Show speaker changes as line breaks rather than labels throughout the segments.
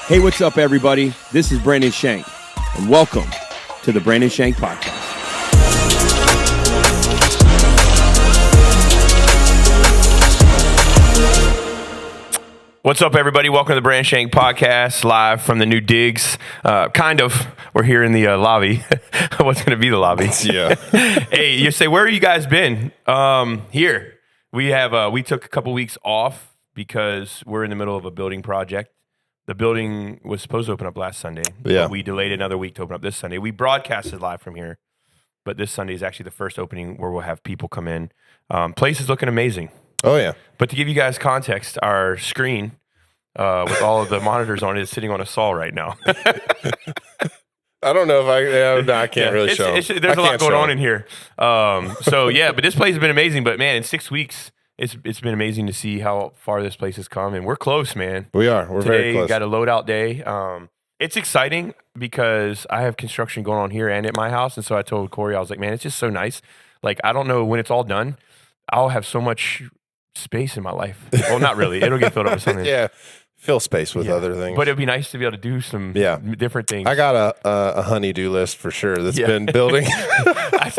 Hey, what's up, everybody? This is Brandon Shank, and welcome to the Brandon Shank Podcast.
What's up, everybody? Welcome to the Brandon Shank Podcast, live from the new digs. We're here in the lobby. What's going to be the lobby?
Yeah.
Hey, you say, where have you guys been? Here. We took a couple weeks off because we're in the middle of a building project. The building was supposed to open up last Sunday.
Yeah.
But we delayed another week to open up this Sunday. We broadcasted live from here, but this Sunday is actually the first opening where we'll have people come in. Place is looking amazing.
Oh, yeah.
But to give you guys context, our screen with all of the monitors on it is sitting on a saw right now.
I don't know if I can't really show.
There's a lot going on in here. But this place has been amazing. But, man, in 6 weeks, it's been amazing to see how far this place has come. And we're close, man.
We are. We're very close.
Today, got a load-out day. It's exciting because I have construction going on here and at my house. And so I told Corey, I was like, man, it's just so nice. Like, I don't know when it's all done, I'll have so much space in my life. Well, not really. It'll get filled up with something.
Yeah. Fill space with other things.
But it'd be nice to be able to do some different things.
I got a honey-do list for sure that's been building.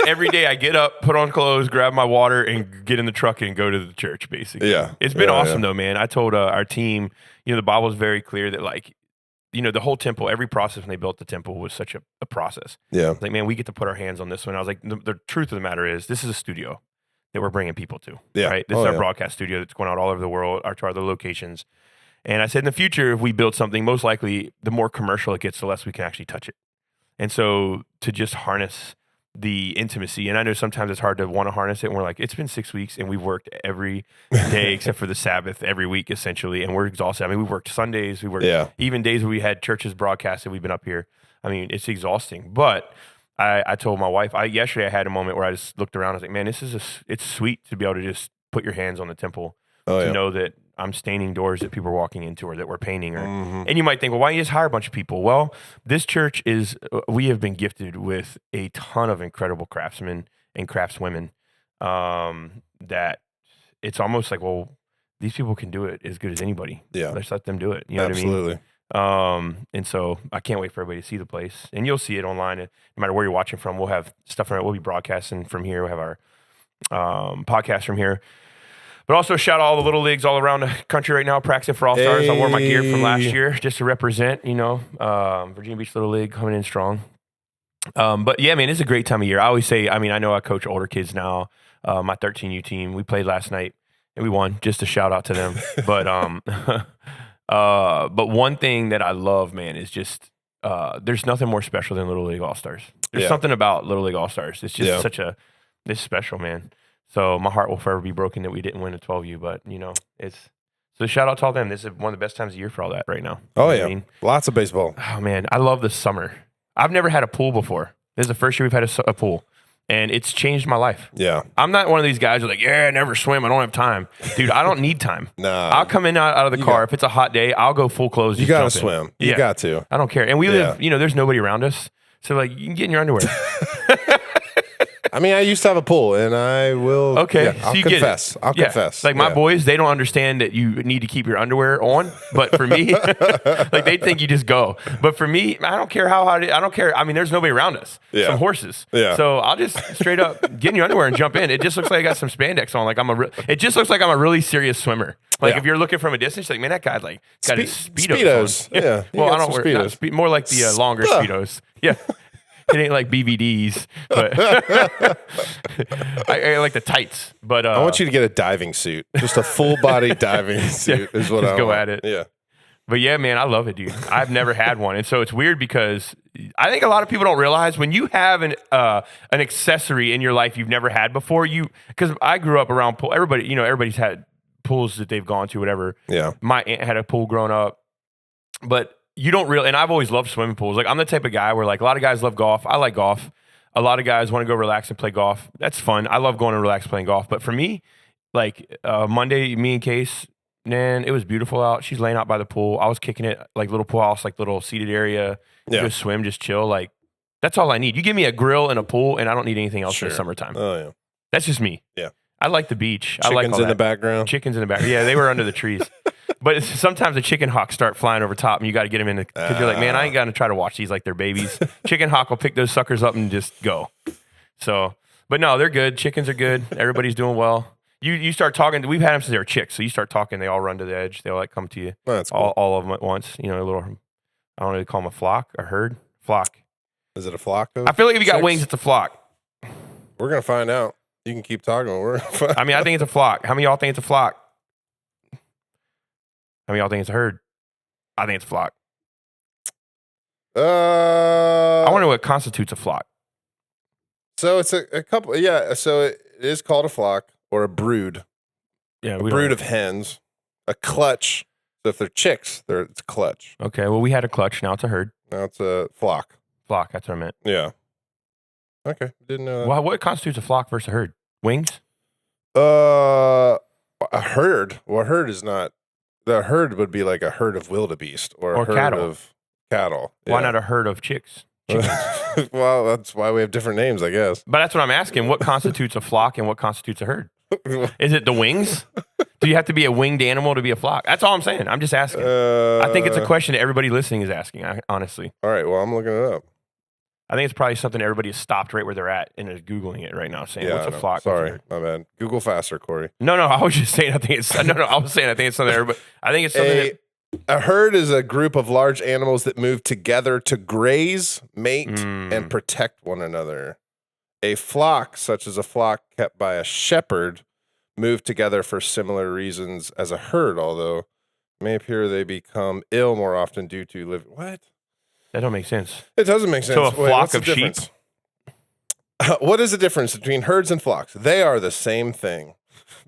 Every day I get up, put on clothes, grab my water, and get in the truck and go to the church, basically.
Yeah.
It's been awesome, though, man. I told our team, the Bible is very clear that, like, the whole temple, every process when they built the temple was such a process.
Yeah.
Like, man, we get to put our hands on this one. I was like, the truth of the matter is, this is a studio that we're bringing people to.
Yeah.
Right? This is our broadcast studio that's going out all over the world, to other locations. And I said, in the future, if we build something, most likely, the more commercial it gets, the less we can actually touch it. And so to just harness the intimacy, and I know sometimes it's hard to want to harness it, and we're like, it's been 6 weeks, and we've worked every day except for the Sabbath every week, essentially, and we're exhausted. I mean, we've worked Sundays, we worked even days where we had churches broadcasted, we've been up here. I mean, it's exhausting. But I told my wife, yesterday I had a moment where I just looked around, I was like, man, it's sweet to be able to just put your hands on the temple, to know that I'm staining doors that people are walking into or that we're painting. And you might think, well, why don't you just hire a bunch of people? Well, this church we have been gifted with a ton of incredible craftsmen and craftswomen that it's almost like, well, these people can do it as good as anybody.
Yeah.
Let's let them do it. You know
Absolutely.
what I mean? And so I can't wait for everybody to see the place. And you'll see it online. No matter where you're watching from, we'll have stuff from it. We'll be broadcasting from here. We'll have our podcast from here. But also shout out all the little leagues all around the country right now practicing for All-Stars. Hey. I wore my gear from last year just to represent, Virginia Beach Little League coming in strong. But yeah, man, it's a great time of year. I always say, I know I coach older kids now. My 13U team, we played last night and we won. Just a shout out to them. But one thing that I love, man, is just there's nothing more special than Little League All-Stars. There's something about Little League All-Stars. It's just it's special, man. So my heart will forever be broken that we didn't win a 12U, but so shout out to all them. This is one of the best times of year for all that right now.
Oh yeah, lots of baseball.
Oh man, I love the summer. I've never had a pool before. This is the first year we've had a pool, and it's changed my life.
Yeah,
I'm not one of these guys who's like, I never swim. I don't have time, dude. I don't need time.
Nah,
I'll come in out of the car if it's a hot day. I'll go full clothes.
You gotta swim. You got to.
I don't care. And we live. There's nobody around us, so like you can get in your underwear.
I used to have a pool, and I will.
Okay,
yeah, I'll confess. I'll confess.
Like my boys, they don't understand that you need to keep your underwear on. But for me, like they think you just go. But for me, I don't care how hot. I don't care. There's nobody around us.
Yeah.
Some horses.
Yeah.
So I'll just straight up get in your underwear and jump in. It just looks like I got some spandex on. Like it just looks like I'm a really serious swimmer. Like if you're looking from a distance, like man, that guy like got his Speedos.
On. Yeah.
Well, I don't wear Speedos. More like the longer Speedos. Yeah. It ain't like BVDs, but I like the tights. But
I want you to get a diving suit, just a full body diving suit is what I want.
Go at it.
Yeah.
But yeah, man, I love it, dude. I've never had one, and so it's weird because I think a lot of people don't realize when you have an accessory in your life you've never had before. Because I grew up around pool. Everybody, everybody's had pools that they've gone to, whatever.
Yeah.
My aunt had a pool growing up, but. You don't really, and I've always loved swimming pools. Like I'm the type of guy where like a lot of guys love golf. I like golf. A lot of guys want to go relax and play golf. That's fun. I love going and relax playing golf. But for me, like Monday, me and Case, man, it was beautiful out. She's laying out by the pool. I was kicking it like little pool house, like little seated area. Just swim, just chill. Like that's all I need. You give me a grill and a pool, and I don't need anything else in the summertime.
Oh yeah,
that's just me.
Yeah.
I like the beach.
Chickens
I like all
in the background.
Chickens in the back. Yeah, they were under the trees. But sometimes the chicken hawks start flying over top, and you got to get them in because you're like, man, I ain't gonna try to watch these like they're babies. Chicken hawk will pick those suckers up and just go. So, but no, they're good. Chickens are good. Everybody's doing well. You start talking. We've had them since they were chicks, so you start talking. They all run to the edge. They'll like come to you.
Oh, that's cool.
All of them at once. You know, a little. I don't know. They call them a flock, a herd, flock.
Is it a flock?
I feel like if you got
chicks?
wings, it's a flock.
We're gonna find out. You can keep talking.
I mean, I think it's a flock. How many of y'all think it's a flock? How many of y'all think it's a herd? I think it's a flock. I want to know what constitutes a flock.
So it's a couple. Yeah. So it is called a flock or a brood.
Yeah,
A brood of hens. A clutch. So if they're chicks, it's a clutch.
Okay, well, we had a clutch. Now it's a herd.
Now it's a flock.
Flock, that's what I meant.
Yeah. Okay. Didn't know that.
Well, what constitutes a flock versus a herd? Wings?
A herd. Well, a herd is not. The herd would be like a herd of wildebeest or a herd
cattle.
of cattle.
Why not a herd of chicks?
Well, that's why we have different names, I guess.
But that's what I'm asking. What constitutes a flock and what constitutes a herd? Is it the wings? Do you have to be a winged animal to be a flock? That's all I'm saying. I'm just asking. I think it's a question that everybody listening is asking, honestly.
All right. Well, I'm looking it up.
I think it's probably something everybody has stopped right where they're at and is Googling it right now, saying,
Yeah,
what's a
I know.
flock?
Sorry, my bad. Google faster, Corey.
No, I was just saying, I think it's something everybody, I think it's something
A herd is a group of large animals that move together to graze, mate, and protect one another. A flock, such as a flock kept by a shepherd, move together for similar reasons as a herd, although it may appear they become ill more often due to living. What?
that don't make sense.
It doesn't make sense.
So a
Wait,
flock
what's the
of sheep?
difference? What is the difference between herds and flocks? They are the same thing.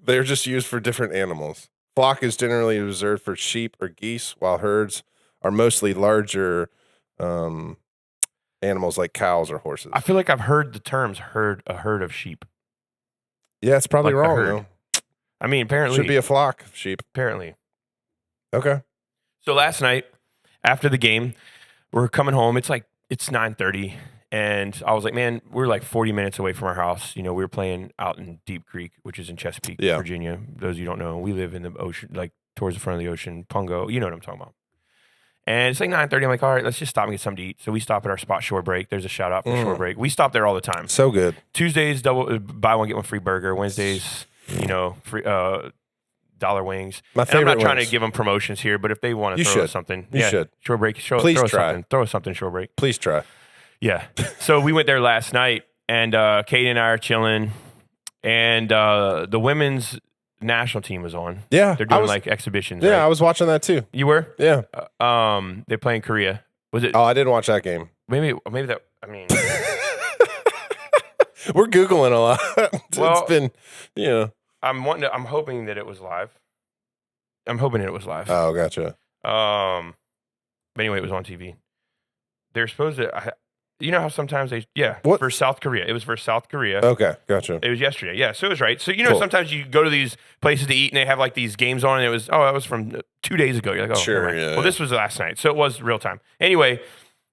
They're just used for different animals. Flock is generally reserved for sheep or geese, while herds are mostly larger animals like cows or horses.
I feel like I've heard the terms a herd of sheep.
Yeah, it's probably
Like a
wrong,
herd.
though.
I mean, apparently.
Should be a flock of sheep.
Apparently.
Okay.
So last night, after the game, we're coming home. It's 9:30. And I was like, man, we're like 40 minutes away from our house. You know, we were playing out in Deep Creek, which is in Chesapeake,
Yeah.
Virginia. Those of you who don't know, we live in the ocean, like towards the front of the ocean, Pungo. You know what I'm talking about. And it's like 9:30. I'm like, all right, let's just stop and get something to eat. So we stop at our spot, Shore Break. There's a shout out for Shore Break. We stop there all the time.
So good.
Tuesdays, buy one, get one free burger. Wednesdays, free dollar wings.
My favorite
And I'm not trying
wings.
to give them promotions here, but if they want to
You
throw
should.
us something.
You should.
Shore Break,
Please
throw us
try.
something. Throw us something, Shore Break.
Please try.
Yeah. So we went there last night, and Katie and I are chilling, and the women's national team was on.
Yeah.
They're doing like exhibitions.
Yeah,
right?
I was watching that too.
You were?
Yeah.
They're playing Korea. Was it?
Oh, I didn't watch that game.
Maybe that. I mean,
We're Googling a lot.
Well,
it's been,
I'm hoping that it was live. I'm hoping it was live.
Oh, gotcha.
But anyway, it was on TV. They're supposed to. You know how sometimes
What?
for South Korea. It was for South Korea.
Okay, gotcha.
It was yesterday. Yeah, so it was right. So
Cool.
sometimes you go to these places to eat and they have like these games on, and it was that was from 2 days ago. You're like, oh,
Sure,
never mind.
yeah,
Well,
yeah.
this was last night, so it was real time. Anyway,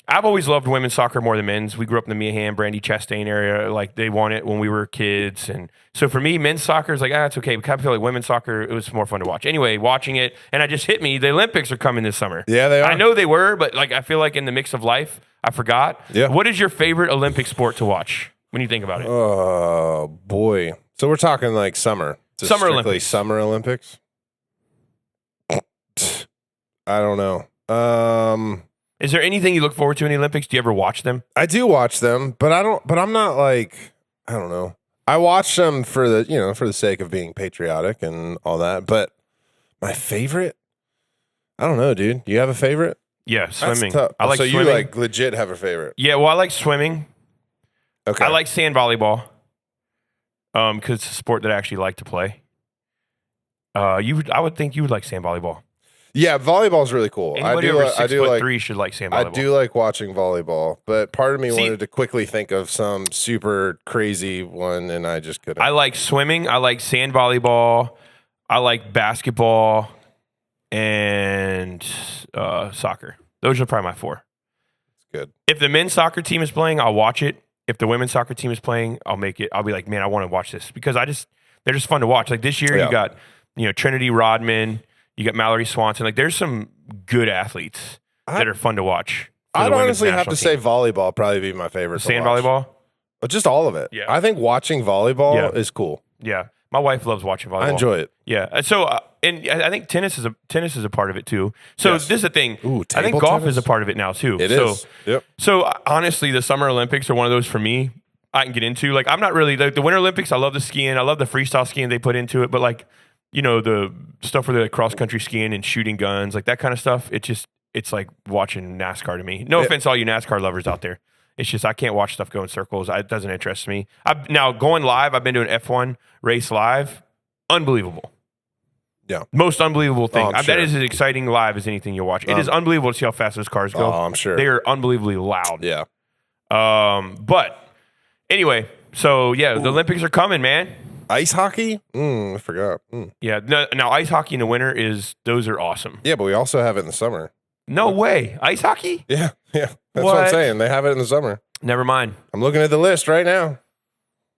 I've always loved women's soccer more than men's. We grew up in the Meehan, Brandy, Chastain area. Like they won it when we were kids, and so for me, men's soccer is like it's okay. But I feel like women's soccer, it was more fun to watch. Anyway, watching it, and it just hit me. The Olympics are coming this summer.
Yeah, they are.
I know they were, but like I feel like in the mix of life, I forgot.
Yeah.
What is your favorite Olympic sport to watch when you think about it?
Oh boy. So we're talking like summer. Just
Summer
strictly
Olympics.
Summer Olympics. I don't know.
Is there anything you look forward to in the Olympics? Do you ever watch them?
I do watch them, but I'm not like, I don't know. I watch them for the sake of being patriotic and all that. But my favorite, I don't know, dude. You have a favorite?
Yeah, swimming.
That's tough.
I like
so
swimming.
you like legit have a favorite?
Yeah, well, I like swimming.
Okay.
I like sand volleyball. Because it's a sport that I actually like to play. I would think you would like sand volleyball.
Yeah, volleyball's really cool.
Anybody over 6'3" should like sand volleyball.
I do like watching volleyball, but part of me
See-
wanted to quickly think of some super crazy one, and I just couldn't.
I like swimming. I like sand volleyball. I like basketball and soccer. Those are probably my four.
Good.
If the men's soccer team is playing, I'll watch it. If the women's soccer team is playing, I'll make it. I'll be like, man, I want to watch this because they're just fun to watch. Like this year,
Yeah.
you got Trinity Rodman, You got Mallory Swanson. Like, there's some good athletes that are fun to watch.
I'd honestly have to say volleyball probably be my favorite.
Sand volleyball?
Just all of it.
Yeah.
I think watching volleyball is cool.
Yeah. My wife loves watching volleyball.
I enjoy it.
Yeah. So, and I think tennis is a part of it too. So this is the thing.
Ooh,
I think golf is a part of it now too.
It is. Yep.
So honestly, the Summer Olympics are one of those for me. I can get into. Like, I'm not really the Winter Olympics. I love the skiing. I love the freestyle skiing they put into it. But like, the stuff where they're cross country skiing and shooting guns, like that kind of stuff. It's like watching NASCAR to me. No offense to all you NASCAR lovers out there. It's just I can't watch stuff go in circles. It doesn't interest me. Now going live, I've been to an F1 race live. Unbelievable.
Yeah.
Most unbelievable thing.
Sure.
That is as exciting live as anything you'll watch. It is unbelievable to see how fast those cars go.
Oh, I'm sure.
They are unbelievably loud.
Yeah.
But anyway, so yeah, the Olympics are coming, man.
Ice hockey? I forgot.
Yeah. Now ice hockey in the winter those are awesome.
Yeah, but we also have it in the summer.
No way. Ice hockey?
Yeah. That's what I'm saying. They have it in the summer.
Never mind.
I'm looking at the list right now.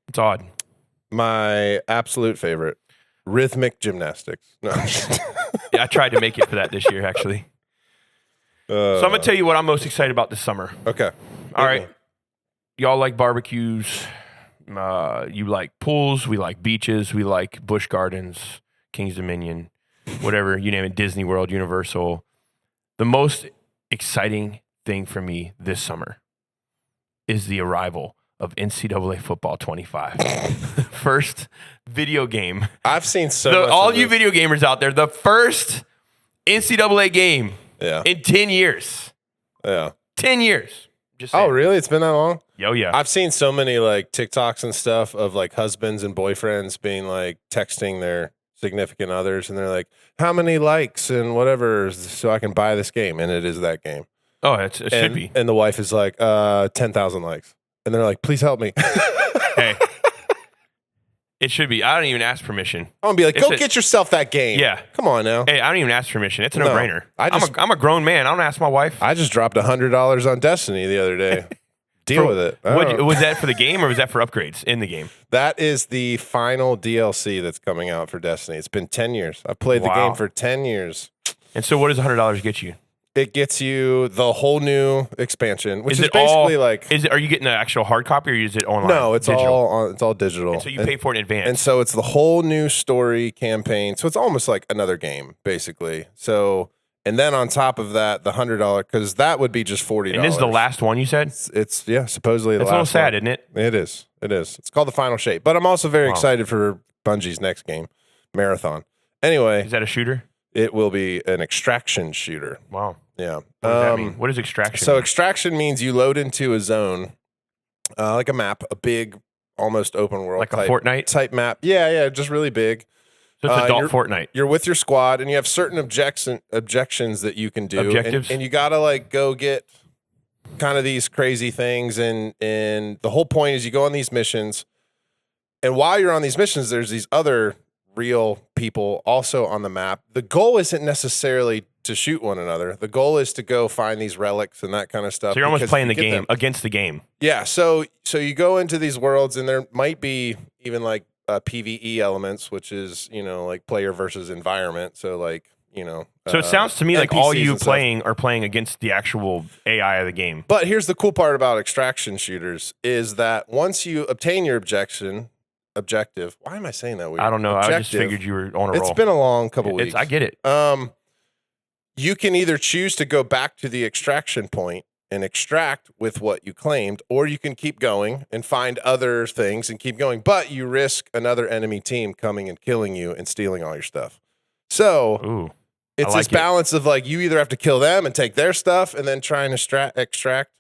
It's odd.
My absolute favorite, rhythmic gymnastics. No.
Yeah, I tried to make it for that this year, actually. So I'm going to tell you what I'm most excited about this summer.
Okay.
All right. Y'all like barbecues. You like pools. We like beaches. We like Busch Gardens, King's Dominion, whatever, you name it, Disney World, Universal. The most exciting thing for me this summer is the arrival of NCAA Football 25. First video game.
I've seen so much
all you video gamers out there, the first NCAA game in 10 years.
Yeah.
10 years. Just saying.
Oh, really? It's been that long?
Oh, yeah.
I've seen so many like TikToks and stuff of like husbands and boyfriends being like texting their significant others, and they're like, how many likes and whatever so I can buy this game? And it is that game.
Oh, it should be.
And the wife is like, 10,000 likes. And they're like, please help me.
Hey, it should be. I don't even ask permission.
I'm going to be like, get yourself that game.
Yeah.
Come on now.
Hey, I don't even ask permission. It's a no-brainer. I'm a grown man. I don't ask my wife.
I just dropped $100 on Destiny the other day. Deal with it.
Was that for the game or was that for upgrades in the game?
That is the final DLC that's coming out for Destiny. It's been 10 years. I've played the game for 10 years.
And so what does $100 get you?
It gets you the whole new expansion, which is basically
are you getting the actual hard copy or is it online?
No, it's digital. It's all digital.
And so you pay for it in advance.
And so it's the whole new story campaign. So it's almost like another game, basically. So, and then on top of that, the $100, because that would be just $40.
And this is the last one you said?
It's supposedly the last one.
It's a little sad, isn't it?
It is. It's called the Final Shape. But I'm also very excited for Bungie's next game, Marathon. Anyway.
Is that a shooter?
It will be an extraction shooter.
Wow.
Yeah.
What does that mean? What is extraction?
So extraction means you load into a zone, like a map, a big, almost open world,
like a Fortnite
type map. Yeah, just really big.
So it's adult Fortnite.
You're with your squad, and you have certain objections that you can do.
Objectives,
and you gotta like go get kind of these crazy things, and the whole point is you go on these missions, and while you're on these missions, there's these other real people also on the map. The goal isn't necessarily to shoot one another. The goal is to go find these relics and that kind of stuff.
So you're almost playing the game against the game.
Yeah. So you go into these worlds, and there might be even like PvE elements, which is, like player versus environment. So like,
so it sounds to me like
NPCs
all you
and
playing are playing against the actual AI of the game.
But here's the cool part about extraction shooters is that once you obtain your objective. Why am I saying that weird?
I don't know. I just figured you were on a roll.
It's been a long couple weeks.
I get it.
You can either choose to go back to the extraction point and extract with what you claimed, or you can keep going and find other things and keep going. But you risk another enemy team coming and killing you and stealing all your stuff. So it's this balance of like you either have to kill them and take their stuff and then try and extract.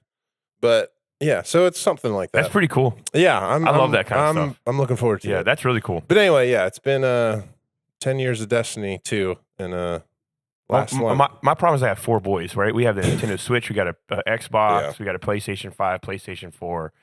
But yeah, so it's something like that.
That's pretty cool.
Yeah,
I love that kind of stuff.
I'm looking forward to it.
Yeah, that's really cool.
But anyway, yeah, it's been 10 years of Destiny 2 and last one.
My problem is I have 4 boys, right? We have the Nintendo Switch, we got a Xbox, we got a PlayStation 5, PlayStation 4.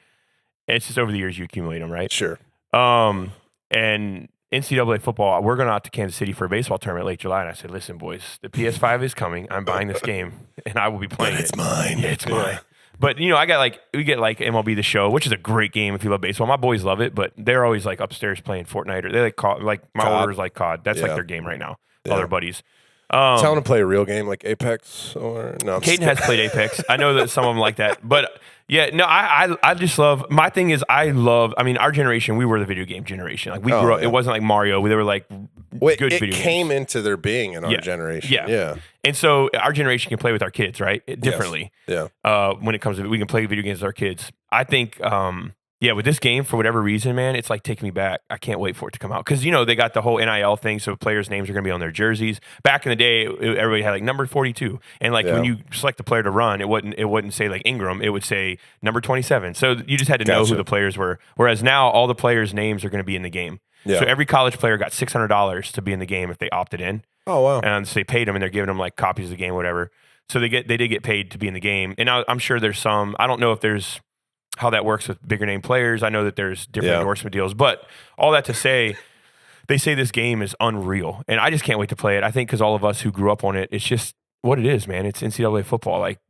And it's just over the years you accumulate them, right?
Sure.
And NCAA football, we're going out to Kansas City for a baseball tournament late July, and I said, listen, boys, the PS5 is coming. I'm buying this game, and I will be playing it.
It's mine.
Yeah, it's mine. But, we get MLB The Show, which is a great game if you love baseball. My boys love it, but they're always like upstairs playing Fortnite, or they like COD, like my
COD.
orders like COD. That's like their game right now. All their buddies.
Tell him to play a real game like Apex or no.
Caden has played Apex. I know that some of them like that, but yeah, no, I just love. My thing is, I mean, our generation, we were the video game generation. Like we grew up. It wasn't like Mario. They were like good video games. It
came into their being in our generation. Yeah.
And so our generation can play with our kids, right? Differently.
Yes. Yeah.
When it comes to we can play video games with our kids. I think. Yeah, with this game, for whatever reason, man, it's like taking me back. I can't wait for it to come out because they got the whole NIL thing, so players' names are going to be on their jerseys. Back in the day, everybody had like number 42, and like when you select the player to run, it wouldn't say like Ingram, it would say number 27. So you just had to know who the players were. Whereas now, all the players' names are going to be in the game. Yeah. So every college player got $600 to be in the game if they opted in.
Oh wow!
And so they paid them, and they're giving them like copies of the game, whatever. So they did get paid to be in the game, and I'm sure there's some. I don't know if there's how that works with bigger name players. I know that there's different endorsement deals, but all that to say, they say this game is unreal, and I just can't wait to play it. I think because all of us who grew up on it, it's just what it is, man. It's NCAA football. Like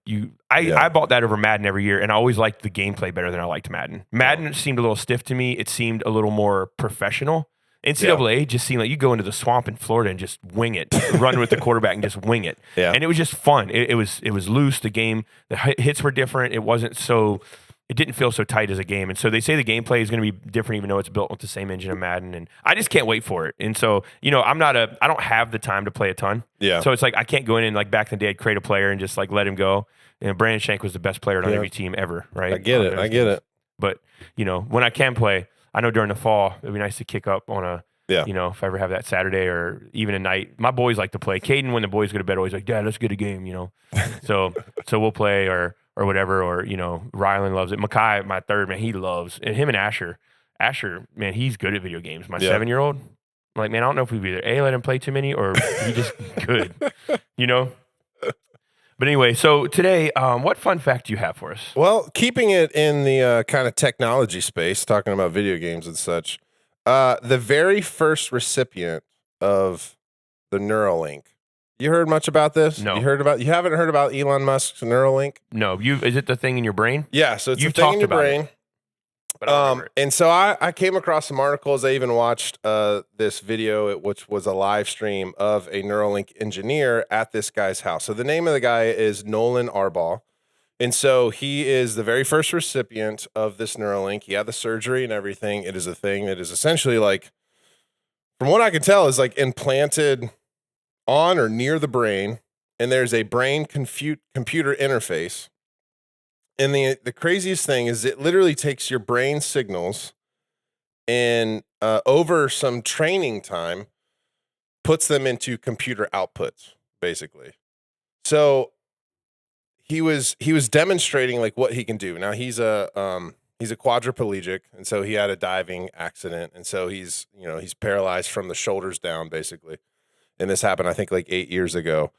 I bought that over Madden every year, and I always liked the gameplay better than I liked Madden. Madden seemed a little stiff to me. It seemed a little more professional. NCAA just seemed like you go into the swamp in Florida and just wing it, run with the quarterback and just wing it. Yeah. And it was just fun. It was loose. The game, the hits were different. It didn't feel so tight as a game. And so they say the gameplay is going to be different, even though it's built with the same engine of Madden. And I just can't wait for it. And so, I don't have the time to play a ton. Yeah. So it's like, I can't go in and like back in the day, I'd create a player and just like let him go. And Brandon Shank was the best player on every team ever, right?
I get it.
But, when I can play, I know during the fall, it'd be nice to kick up on a, if I ever have that Saturday or even a night. My boys like to play. Caden, when the boys go to bed, always like, Dad, let's get a game, So we'll play or whatever, or, Rylan loves it. Makai, my third, man, he loves, and him and Asher, man, he's good at video games. My 7-year-old, I'm like, man, I don't know if we'd either let him play too many or he just good, But anyway, so today, what fun fact do you have for us?
Well, keeping it in the kind of technology space, talking about video games and such, the very first recipient of the Neuralink. You heard much about this?
No.
You haven't heard about Elon Musk's Neuralink?
No. Is it the thing in your brain?
Yeah, so it's the thing in your brain. And so I came across some articles. I even watched this video, which was a live stream of a Neuralink engineer at this guy's house. So the name of the guy is Nolan Arbaugh. And so he is the very first recipient of this Neuralink. He had the surgery and everything. It is a thing that is essentially like, from what I can tell, is like implanted on or near the brain, and there's a brain computer interface. And the craziest thing is it literally takes your brain signals and over some training time, puts them into computer outputs, basically. So he was demonstrating like what he can do. Now he's a quadriplegic, and so he had a diving accident, and so he's paralyzed from the shoulders down, basically. And this happened, I think, like 8 years ago.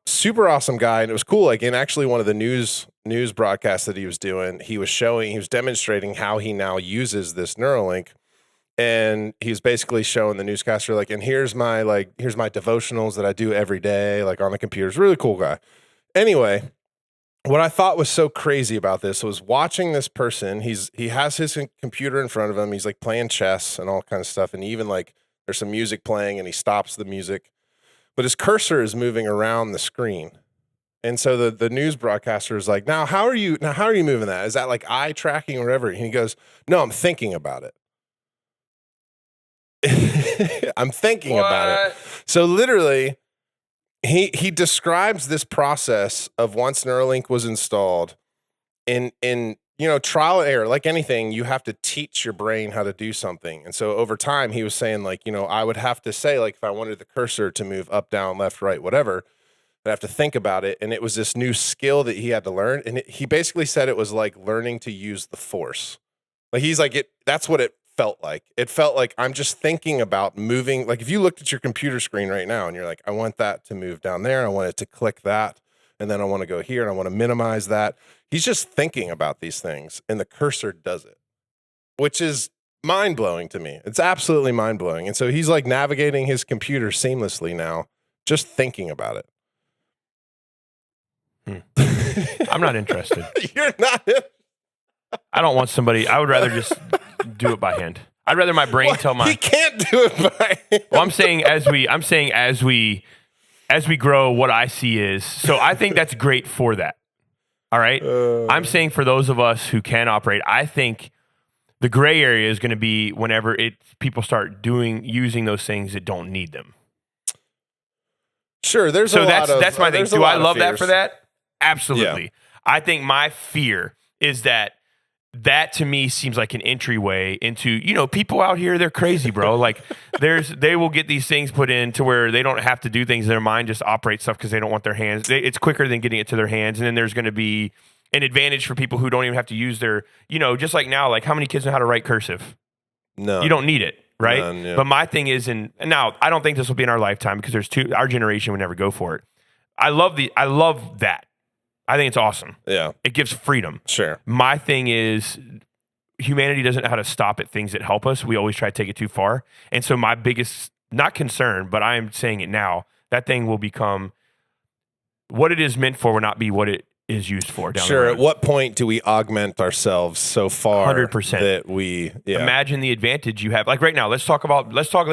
Super awesome guy. And it was cool. Like in actually one of the news broadcasts that he was doing, he was demonstrating how he now uses this Neuralink. And he's basically showing the newscaster, like, and here's my devotionals that I do every day, like on the computer. It's a really cool guy. Anyway, what I thought was so crazy about this was watching this person. He has his computer in front of him. He's like playing chess and all kinds of stuff. And even like, there's some music playing and he stops the music, but his cursor is moving around the screen. And so the news broadcaster is like, now how are you moving that? Is that like eye tracking or whatever? And he goes, no, I'm thinking about it. I'm thinking about it. So literally he describes this process of once Neuralink was installed in trial and error, like anything, you have to teach your brain how to do something. And so over time, he was saying, like, I would have to say, like, if I wanted the cursor to move up, down, left, right, whatever, I'd have to think about it. And it was this new skill that he had to learn. And he basically said it was like learning to use the force. Like, he's like, that's what it felt like. It felt like I'm just thinking about moving. Like, if you looked at your computer screen right now and you're like, I want that to move down there. I want it to click that. And then I want to go here and I want to minimize that. He's just thinking about these things and the cursor does it, which is mind-blowing to me. It's absolutely mind-blowing. And so he's like navigating his computer seamlessly now, just thinking about
it. I'm not interested.
You're not.
I don't want somebody. I would rather just do it by hand. I'd rather my brain tell my.
He can't do it by hand.
Well, I'm saying as we as we grow, what I see is, so I think that's great for that. All right. I'm saying for those of us who can operate, I think the gray area is going to be whenever people start using those things that don't need them.
Sure, that's my thing.
Do I love that for that? Absolutely. Yeah. I think my fear is that to me seems like an entryway into, people out here, they're crazy, bro. Like they will get these things put in to where they don't have to do things in their mind, just operate stuff because they don't want their hands. It's quicker than getting it to their hands. And then there's going to be an advantage for people who don't even have to use their, just like now, like how many kids know how to write cursive? No. You don't need it, right? None, yeah. But my thing is, and now I don't think this will be in our lifetime because our generation would never go for it. I love that. I think it's awesome. Yeah. It gives freedom. Sure. My thing is humanity doesn't know how to stop at things that help us. We always try to take it too far. And so my biggest, not concern, but I am saying it now, that thing will become what it is meant for will not be what it is used for down the road.
At what point do we augment ourselves so far
100%
that we
imagine the advantage you have? Like right now, let's talk about baseball.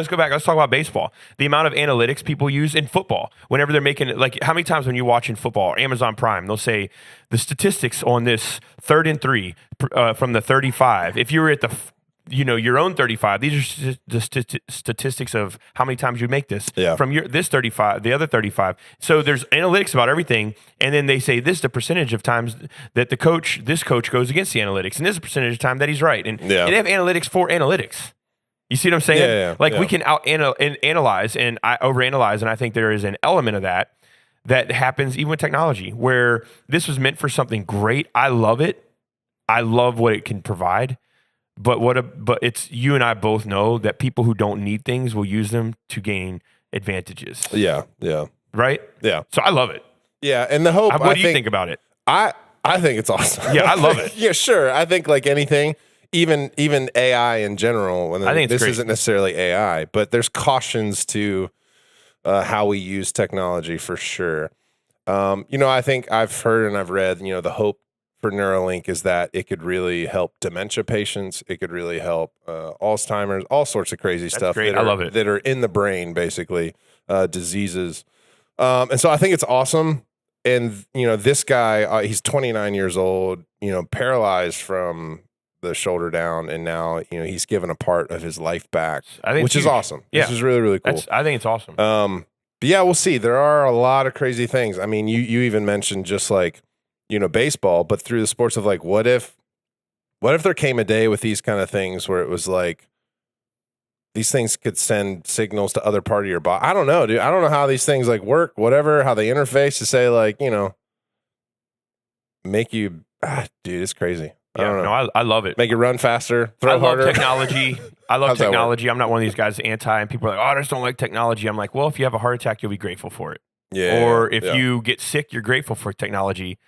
The amount of analytics people use in football whenever they're making it, like how many times when you're watching football or Amazon Prime, they'll say the statistics on this 3rd and 3 from the 35. If you were at the your own 35, these are the statistics of how many times you make this from this 35, the other 35. So there's analytics about everything. And then they say this is the percentage of times that this coach goes against the analytics. And this is the percentage of time that he's right. And they have analytics for analytics. You see what I'm saying? We can analyze and overanalyze. And I think there is an element of that happens even with technology where this was meant for something great. I love it. I love what it can provide. But it's you and I both know that people who don't need things will use them to gain advantages. Yeah. Right? Yeah. So I love it.
Yeah, and the hope.
What do you think about it?
I think it's awesome.
Yeah, I love it.
Yeah, sure. I think like anything, even AI in general. I think this isn't necessarily AI, but there's cautions to how we use technology for sure. I think I've heard and I've read. The hope for Neuralink is that it could really help dementia patients. It could really help Alzheimer's, all sorts of crazy stuff.
Great. I love it.
That are in the brain, basically, diseases. And so I think it's awesome. And, this guy, he's 29 years old, paralyzed from the shoulder down. And now, he's given a part of his life back, which is awesome. Yeah. This is really, really cool.
I think it's awesome.
But yeah, we'll see. There are a lot of crazy things. I mean, you even mentioned just like, baseball, but through the sports of like, what if there came a day with these kind of things where it was like, these things could send signals to other part of your body. I don't know, dude. I don't know how these things like work, whatever, how they interface to say like, make you, dude, it's crazy. I don't know.
No, I love it.
Make you run faster, throw harder.
I love technology. I love technology. I'm not one of these guys anti, and people are like, oh, I just don't like technology. I'm like, well, if you have a heart attack, you'll be grateful for it. Yeah. Or if you get sick, you're grateful for technology.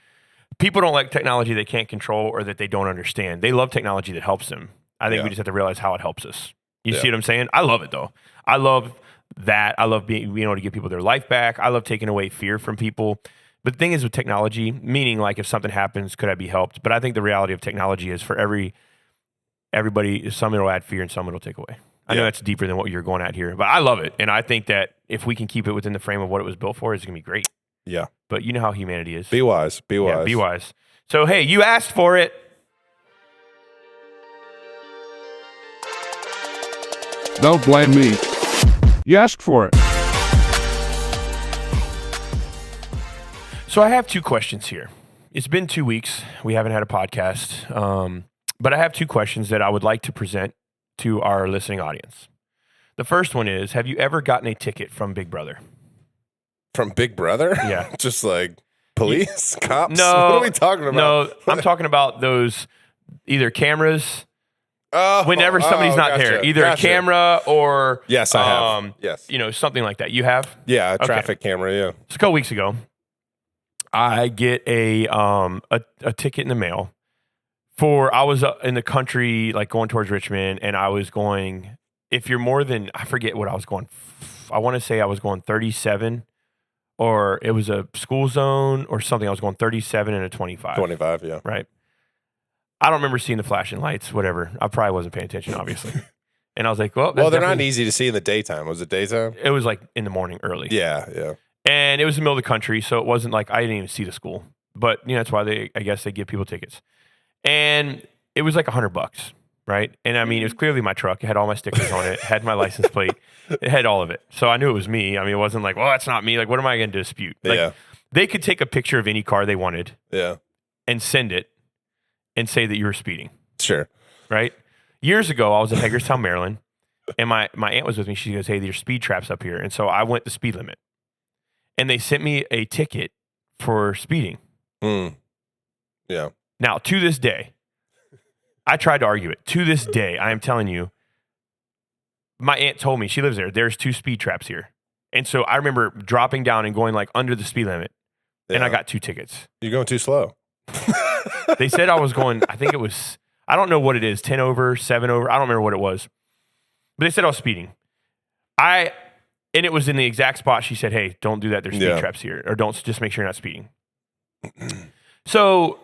People don't like technology they can't control or that they don't understand. They love technology that helps them. I think we just have to realize how it helps us. You see what I'm saying? I love it, though. I love that. I love being able to give people their life back. I love taking away fear from people. But the thing is with technology, meaning like if something happens, could I be helped? But I think the reality of technology is for everybody, some it'll add fear and some it'll take away. I know that's deeper than what you're going at here, but I love it. And I think that if we can keep it within the frame of what it was built for, it's going to be great.
Yeah.
But you know how humanity is.
Be wise. Be wise.
Yeah, be wise. So, hey, you asked for it.
Don't blame me. You asked for it.
So I have two questions here. It's been 2 weeks. We haven't had a podcast. But I have two questions that I would like to present to our listening audience. The first one is, have you ever gotten a ticket from Big Brother?
From Big Brother?
Yeah.
Just like police, cops?
No.
What are we talking about?
No, I'm talking about those either cameras. Whenever somebody's not there, either a camera or
yes, I have. Yes,
something like that. You have?
Yeah, a traffic camera. Yeah.
So a couple weeks ago, I get a ticket in the mail I was in the country, like going towards Richmond, and I was going. If you're more than, I forget what I was going. I want to say I was going 37, or it was a school zone or something. I was going 37 and a 25.
25, yeah.
Right. I don't remember seeing the flashing lights, whatever. I probably wasn't paying attention, obviously. And I was like, well,
they're not easy to see in the daytime. Was it daytime?
It was like in the morning early.
Yeah, yeah.
And it was in the middle of the country, so it wasn't like I didn't even see the school. But that's why I guess they give people tickets. And it was like $100, right? And I mean, it was clearly my truck. It had all my stickers on it, had my license plate, it had all of it. So I knew it was me. I mean, it wasn't like, well, that's not me. Like, what am I going to dispute? Like, they could take a picture of any car they wanted, and send it, and say that you were speeding.
Sure.
Right? Years ago, I was in Hagerstown, Maryland, and my aunt was with me. She goes, hey, there's speed traps up here. And so I went the speed limit. And they sent me a ticket for speeding.
Yeah.
Now, to this day, I tried to argue it. To this day, I am telling you, my aunt told me, she lives there, there's 2 speed traps here. And so I remember dropping down and going like under the speed limit, and I got 2 tickets.
You're going too slow.
They said I was going, I think it was, I don't know what it is, 10 over, 7 over, I don't remember what it was. But they said I was speeding. And it was in the exact spot she said, hey, don't do that, there's speed traps here. Or don't, just make sure you're not speeding. So,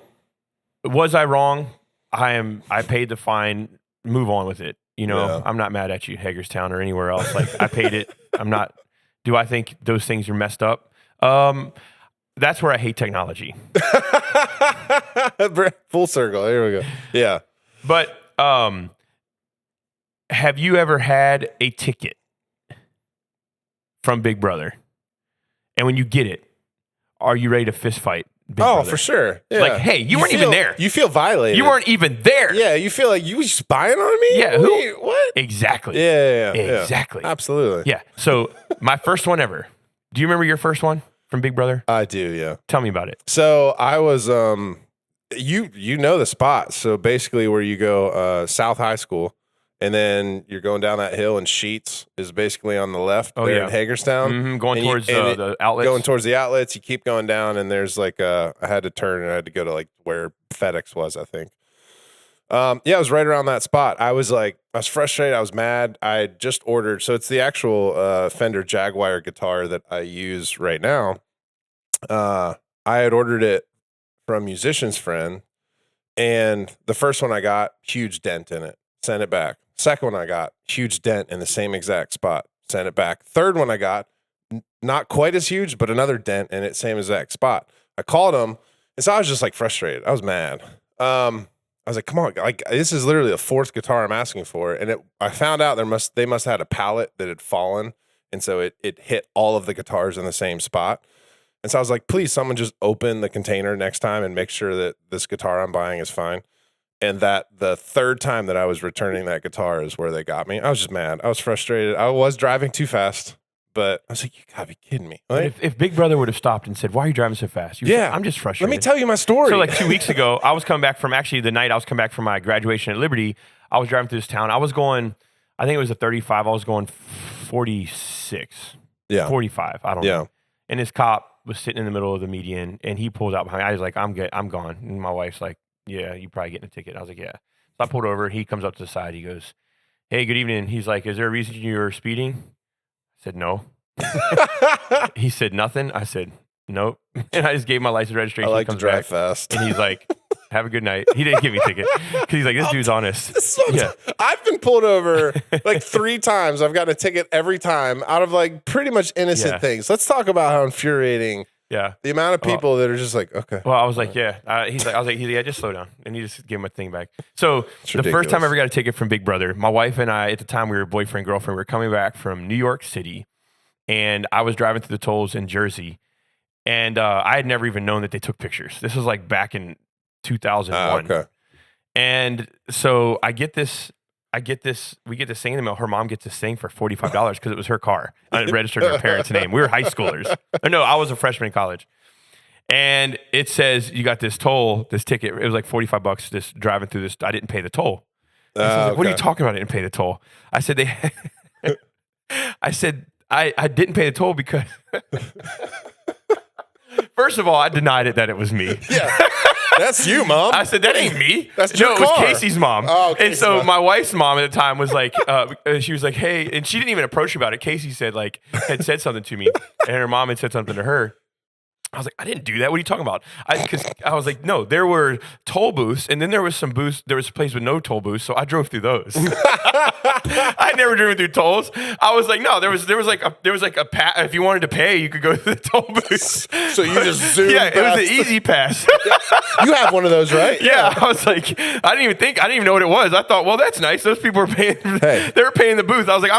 was I wrong? I paid the fine, move on with it. I'm not mad at you, Hagerstown or anywhere else. Like, I paid it. I'm not, do I think those things are messed up? That's where I hate technology.
Full circle. Here we go. Yeah.
But have you ever had a ticket from Big Brother? And when you get it, are you ready to fist fight Big Brother?
For sure. Yeah.
Like, hey, you weren't even there.
You feel violated.
You weren't even there.
Yeah, you feel like you were spying on me?
Yeah.
What?
Exactly.
Yeah.
Exactly.
Absolutely.
Yeah. So my first one ever. Do you remember your first one from Big Brother?
I do, yeah.
Tell me about it.
So I was, you know the spot. So basically where you go, South High School, and then you're going down that hill, and Sheets is basically on the left in Hagerstown.
Mm-hmm. Going towards the outlets.
Going towards the outlets. You keep going down, and there's like I had to turn, and I had to go to like where FedEx was, I think. It was right around that spot. I was frustrated. I was mad. I had just ordered. So it's the actual Fender Jaguar guitar that I use right now. I had ordered it from a musician's friend, and the first one I got, huge dent in it. Sent it back. Second one I got, huge dent in the same exact spot. Sent it back. Third one I got, not quite as huge, but another dent in it, same exact spot. I called him, and so I was just like frustrated. I was mad. I was like, come on, like this is literally the 4th guitar I'm asking for. And I found out they must have had a pallet that had fallen. And so it hit all of the guitars in the same spot. And so I was like, please, someone just open the container next time and make sure that this guitar I'm buying is fine. And that the 3rd time that I was returning that guitar is where they got me. I was just mad. I was frustrated. I was driving too fast. But I was like, you gotta be kidding me. Like,
if Big Brother would have stopped and said, why are you driving so fast? You said, I'm just frustrated.
Let me tell you my story.
So like 2 weeks ago, I was coming back from, actually the night I was coming back from my graduation at Liberty, I was driving through this town. I was going, I think it was a 35. I was going 46. Yeah. 45. I don't know. And this cop was sitting in the middle of the median, and he pulled out behind me. I was like, I'm gone. And my wife's like, yeah, you probably getting a ticket. I was like, yeah. So I pulled over. He comes up to the side. He goes, hey, good evening. He's like, is there a reason you're speeding? I said, no. He said, nothing. I said, nope. And I just gave my license registration.
I like to drive fast.
And he's like, have a good night. He didn't give me a ticket because he's like, this dude's honest.
I've been pulled over like 3 times. I've got a ticket every time out of like pretty much innocent things. Let's talk about how infuriating.
Yeah.
The amount of people that are just like, okay.
Well, I was like, yeah. I was like, yeah, just slow down. And he just gave my thing back. So the first time I ever got a ticket from Big Brother, my wife and I, at the time we were boyfriend, girlfriend, we were coming back from New York City. And I was driving through the tolls in Jersey. And I had never even known that they took pictures. This was like back in 2001.
Okay.
And so we get this thing in the mail. Her mom gets this thing for $45 because it was her car. And it registered her parents' name. We were high schoolers. No, I was a freshman in college. And it says, you got this ticket. It was like $45 just driving through this. I didn't pay the toll. Like, what are you talking about? I didn't pay the toll. I said, I didn't pay the toll because first of all, I denied it that it was me.
Yeah. That's you, Mom.
I said, that ain't me.
That's your
car. It was Casey's mom.
Oh,
and so my wife's mom at the time was like, she was like, hey, and she didn't even approach me about it. Casey had said something to me, and her mom had said something to her. I was like, I didn't do that. What are you talking about? Because I was like, no, there were toll booths, and then there was some booths. There was a place with no toll booths, so I drove through those. I never driven through tolls. I was like, no, there was like a if you wanted to pay, you could go to the toll booths.
So you just zoomed.
Yeah, it was an easy pass.
You have one of those, right?
Yeah, I was like, I didn't even know what it was. I thought, well, that's nice. Those people are paying.
Hey.
They were paying the booth. I was like,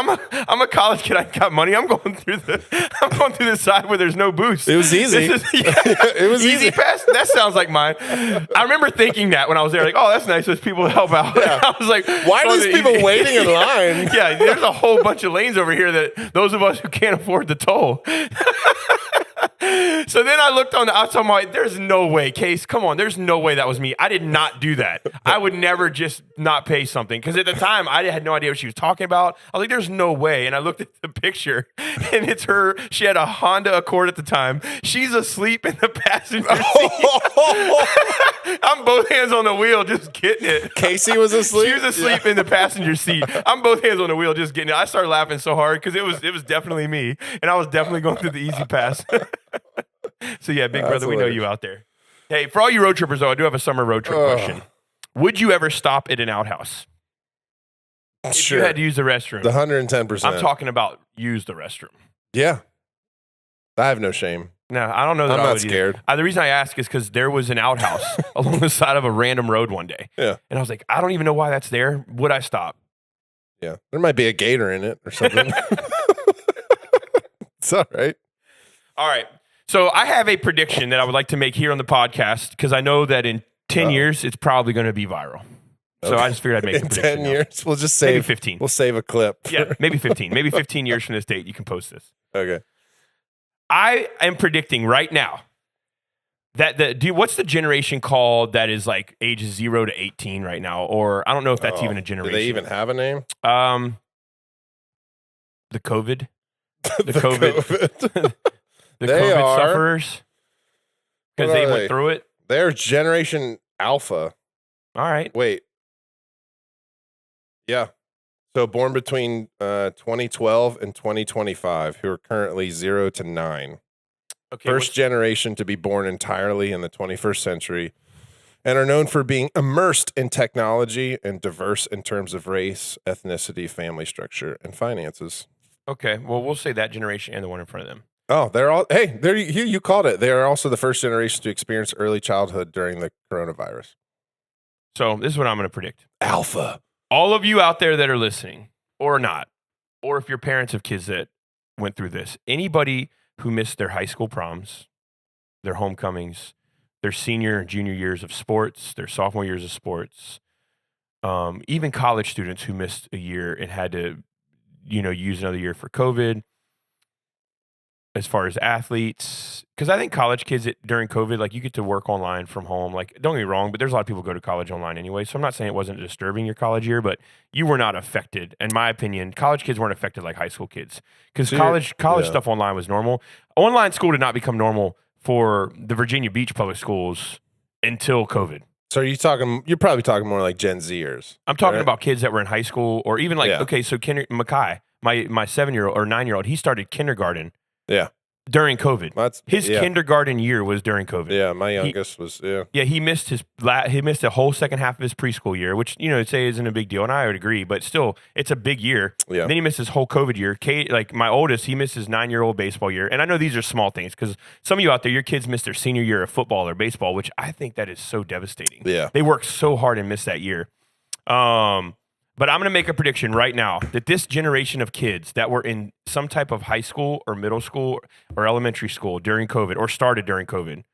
I'm a college kid. I got money. I'm going through the side where there's no booths.
It was easy. It was
easy pass. That sounds like mine. I remember thinking that when I was there, like, oh, that's nice. There's people to help out. Yeah. I was like,
why are these people waiting in line?
Yeah, there's a whole bunch of lanes over here that those of us who can't afford the toll. So then I looked on the outside. I'm like, there's no way, Case. Come on, there's no way that was me. I did not do that. I would never just not pay something because at the time I had no idea what she was talking about. I was like, there's no way. And I looked at the picture, and it's her. She had a Honda Accord at the time. She's asleep in the passenger seat. I'm both hands on the wheel, just getting it.
Casey was asleep.
She was asleep in the passenger seat. I'm both hands on the wheel, just getting it. I started laughing so hard because it was definitely me, and I was definitely going through the easy pass. So yeah, big brother, we know you out there. Hey, for all you road trippers though, I do have a summer road trip question. Would you ever stop at an outhouse? If you had to use the restroom.
The 110%.
I'm talking about use the restroom.
Yeah. I have no shame.
No, I don't know that
I'm
I
not
would
scared.
The reason I ask is because there was an outhouse along the side of a random road one day.
Yeah.
And I was like, I don't even know why that's there. Would I stop?
Yeah. There might be a gator in it or something. It's all right.
All right. So I have a prediction that I would like to make here on the podcast because I know that in 10 years, it's probably going to be viral. So
Okay.
I just figured I'd make a
In
prediction.
10
now.
years, we'll just save
Maybe 15.
We'll save a clip.
Yeah, maybe 15. Maybe 15 years from this date, you can post this.
Okay.
I am predicting right now that what's the generation called that is like ages 0 to 18 right now? Or I don't know if that's even a generation.
Do they even have a name?
The COVID. The COVID. The
They
COVID
are.
sufferers. Because
What
they
are
went
they?
through it.
They're Generation Alpha.
All right.
Wait. Yeah. So born between 2012 and 2025, who are currently 0 to 9.
Okay.
First generation to be born entirely in the 21st century and are known for being immersed in technology and diverse in terms of race, ethnicity, family structure, and finances.
Okay. Well, we'll say that generation and the one in front of them.
Oh, they're all, hey, there you called it. They are also the first generation to experience early childhood during the coronavirus.
So this is what I'm going to predict.
Alpha.
All of you out there that are listening or not, or if your parents have kids that went through this, anybody who missed their high school proms, their homecomings, their senior and junior years of sports, their sophomore years of sports, even college students who missed a year and had to, use another year for COVID. As far as athletes, because I think college kids during COVID, like you get to work online from home. Like, don't get me wrong, but there's a lot of people who go to college online anyway. So I'm not saying it wasn't disturbing your college year, but you were not affected. In my opinion, college kids weren't affected like high school kids because college stuff online was normal. Online school did not become normal for the Virginia Beach public schools until COVID.
So you're probably talking more like Gen Zers.
I'm talking
right?
about kids that were in high school or even like, okay, so Mackay, my 7-year-old or 9-year-old, he started kindergarten.
Yeah.
During COVID. His kindergarten year was during COVID.
Yeah, my youngest was,
Yeah, he missed the whole second half of his preschool year, which, I'd say isn't a big deal, and I would agree, but still, it's a big year.
Yeah.
And then he missed his whole COVID year. Kate, like my oldest, he missed his 9-year-old baseball year. And I know these are small things, because some of you out there, your kids missed their senior year of football or baseball, which I think that is so devastating.
Yeah.
They worked so hard and missed that year. But I'm going to make a prediction right now that this generation of kids that were in some type of high school or middle school or elementary school during COVID or started during COVID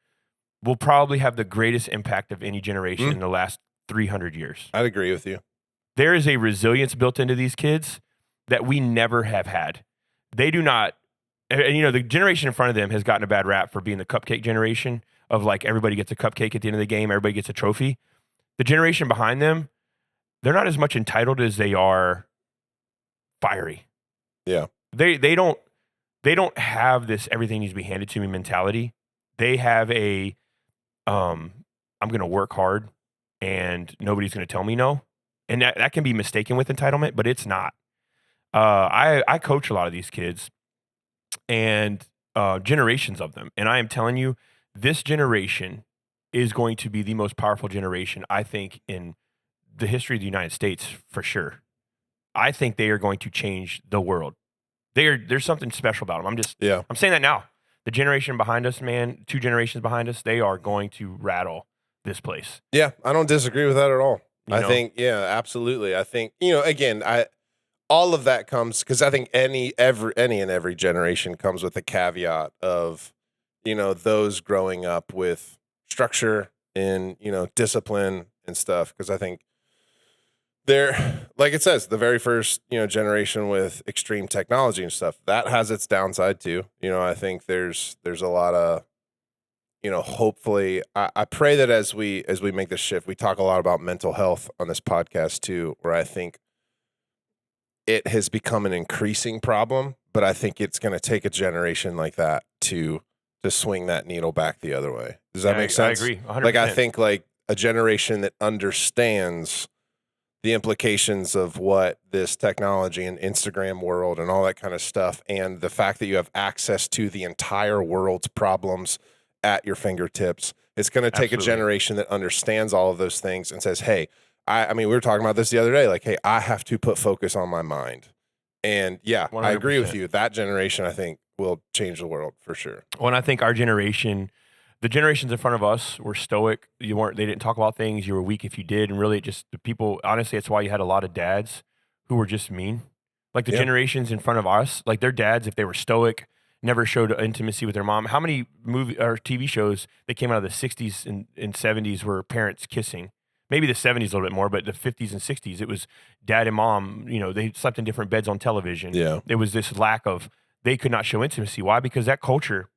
will probably have the greatest impact of any generation in the last 300 years.
I'd agree with you.
There is a resilience built into these kids that we never have had. They do not, and the generation in front of them has gotten a bad rap for being the cupcake generation of like everybody gets a cupcake at the end of the game, everybody gets a trophy. The generation behind them, they're not as much entitled as they are fiery.
Yeah.
They don't have this everything needs to be handed to me mentality. They have a I'm going to work hard and nobody's going to tell me no. And that can be mistaken with entitlement, but it's not. I coach a lot of these kids and generations of them. And I am telling you, this generation is going to be the most powerful generation, I think, in the history of the United States, for sure. I think they are going to change the world. There's something special about them. I'm saying that now. The generation behind us, man, 2 generations behind us, they are going to rattle this place.
Yeah, I don't disagree with that at all.
You
I
know?
think, yeah, absolutely. I think, again, all of that comes because I think any and every generation comes with a caveat of, those growing up with structure and, discipline and stuff. Because I think they're, like it says, the very first, generation with extreme technology and stuff, that has its downside too. I think there's a lot of, hopefully I pray that as we make this shift, we talk a lot about mental health on this podcast too, where I think it has become an increasing problem, but I think it's going to take a generation like that to swing that needle back the other way. Does that make sense?
I agree. 100%.
Like, I think like a generation that understands the implications of what this technology and Instagram world and all that kind of stuff, and the fact that you have access to the entire world's problems at your fingertips. It's going to take a generation that understands all of those things and says, hey, I mean, we were talking about this the other day, like, hey, I have to put focus on my mind. And yeah, 100%. I agree with you. That generation, I think, will change the world for sure.
Well, and I think our generation, the generations in front of us were stoic. They didn't talk about things. You were weak if you did. And really just the people, honestly, it's why you had a lot of dads who were just mean. Like the generations in front of us, like their dads, if they were stoic, never showed intimacy with their mom. How many movie or TV shows that came out of the 60s and 70s were parents kissing? Maybe the 70s a little bit more, but the 50s and 60s, it was dad and mom, they slept in different beds on television.
Yeah.
There was this lack of, they could not show intimacy. Why? Because that culture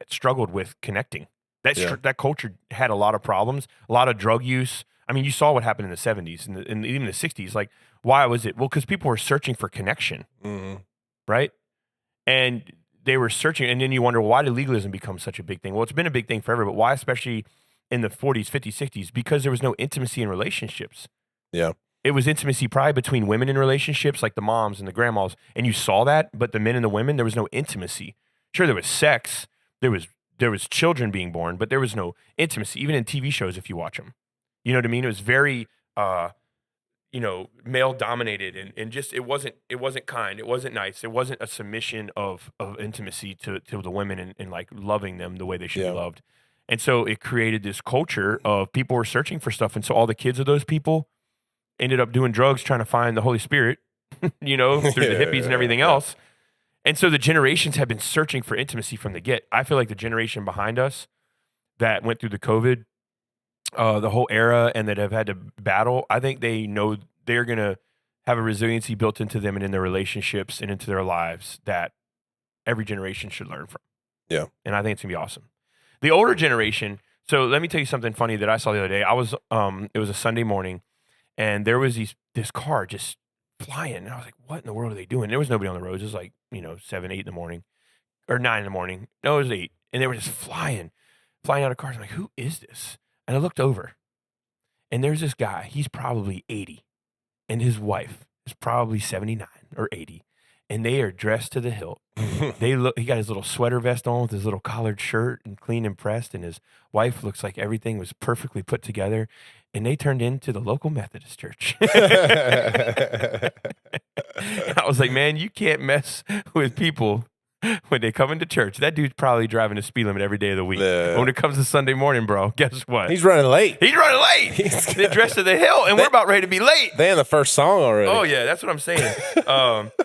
had struggled with connecting. That culture had a lot of problems, a lot of drug use. I mean, you saw what happened in the 70s and even the 60s. Like, why was it? Well, because people were searching for connection, right? And they were searching, and then you wonder, why did legalism become such a big thing? Well, it's been a big thing forever, but why especially in the 40s, 50s, 60s? Because there was no intimacy in relationships.
Yeah.
It was intimacy probably between women in relationships, like the moms and the grandmas, and you saw that, but the men and the women, there was no intimacy. Sure, there was sex, there was children being born, but there was no intimacy, even in TV shows if you watch them. You know what I mean? It was very male dominated and just it wasn't kind, it wasn't nice, it wasn't a submission of intimacy to the women and like loving them the way they should be loved. And so it created this culture of people were searching for stuff, and so all the kids of those people ended up doing drugs trying to find the Holy Spirit, through the hippies and everything else. And so the generations have been searching for intimacy from the get. I feel like the generation behind us that went through the COVID, the whole era, and that have had to battle, I think they know they're going to have a resiliency built into them and in their relationships and into their lives that every generation should learn from.
Yeah.
And I think it's going to be awesome. The older generation, so let me tell you something funny that I saw the other day. It was a Sunday morning, and there was this car just flying. And I was like, what in the world are they doing? There was nobody on the roads. It was like, 7, 8 in the morning, or 9 in the morning. No, it was 8. And they were just flying out of cars. I'm like, who is this? And I looked over, and there's this guy. He's probably 80, and his wife is probably 79 or 80, and they are dressed to the hilt. He got his little sweater vest on with his little collared shirt and clean and pressed, and his wife looks like everything was perfectly put together, and they turned into the local Methodist church. I was like, man, you can't mess with people when they come into church. That dude's probably driving the speed limit every day of the week. But when it comes to Sunday morning, bro, guess what?
He's running late.
They're dressed to the hilt, and we're about ready to be late.
They in the first song already.
Oh, yeah, that's what I'm saying.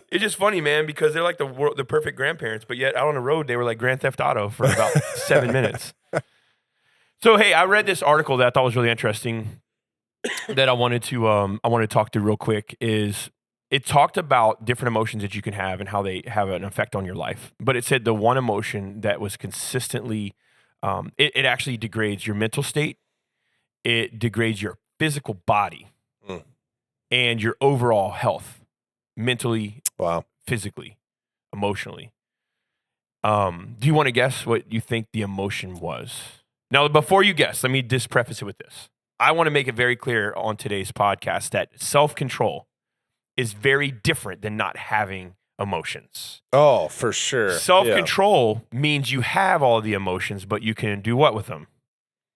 It's just funny, man, because they're like the perfect grandparents, but yet out on the road, they were like Grand Theft Auto for about 7 minutes. So, hey, I read this article that I thought was really interesting that I wanted to talk through real quick. It talked about different emotions that you can have and how they have an effect on your life. But it said the one emotion that was consistently, it actually degrades your mental state. It degrades your physical body and your overall health, mentally, physically, emotionally. Do you want to guess what you think the emotion was? Now, before you guess, let me just preface it with this. I want to make it very clear on today's podcast that self-control is very different than not having emotions.
Oh, for sure.
Self-control means you have all the emotions, but you can do what with them?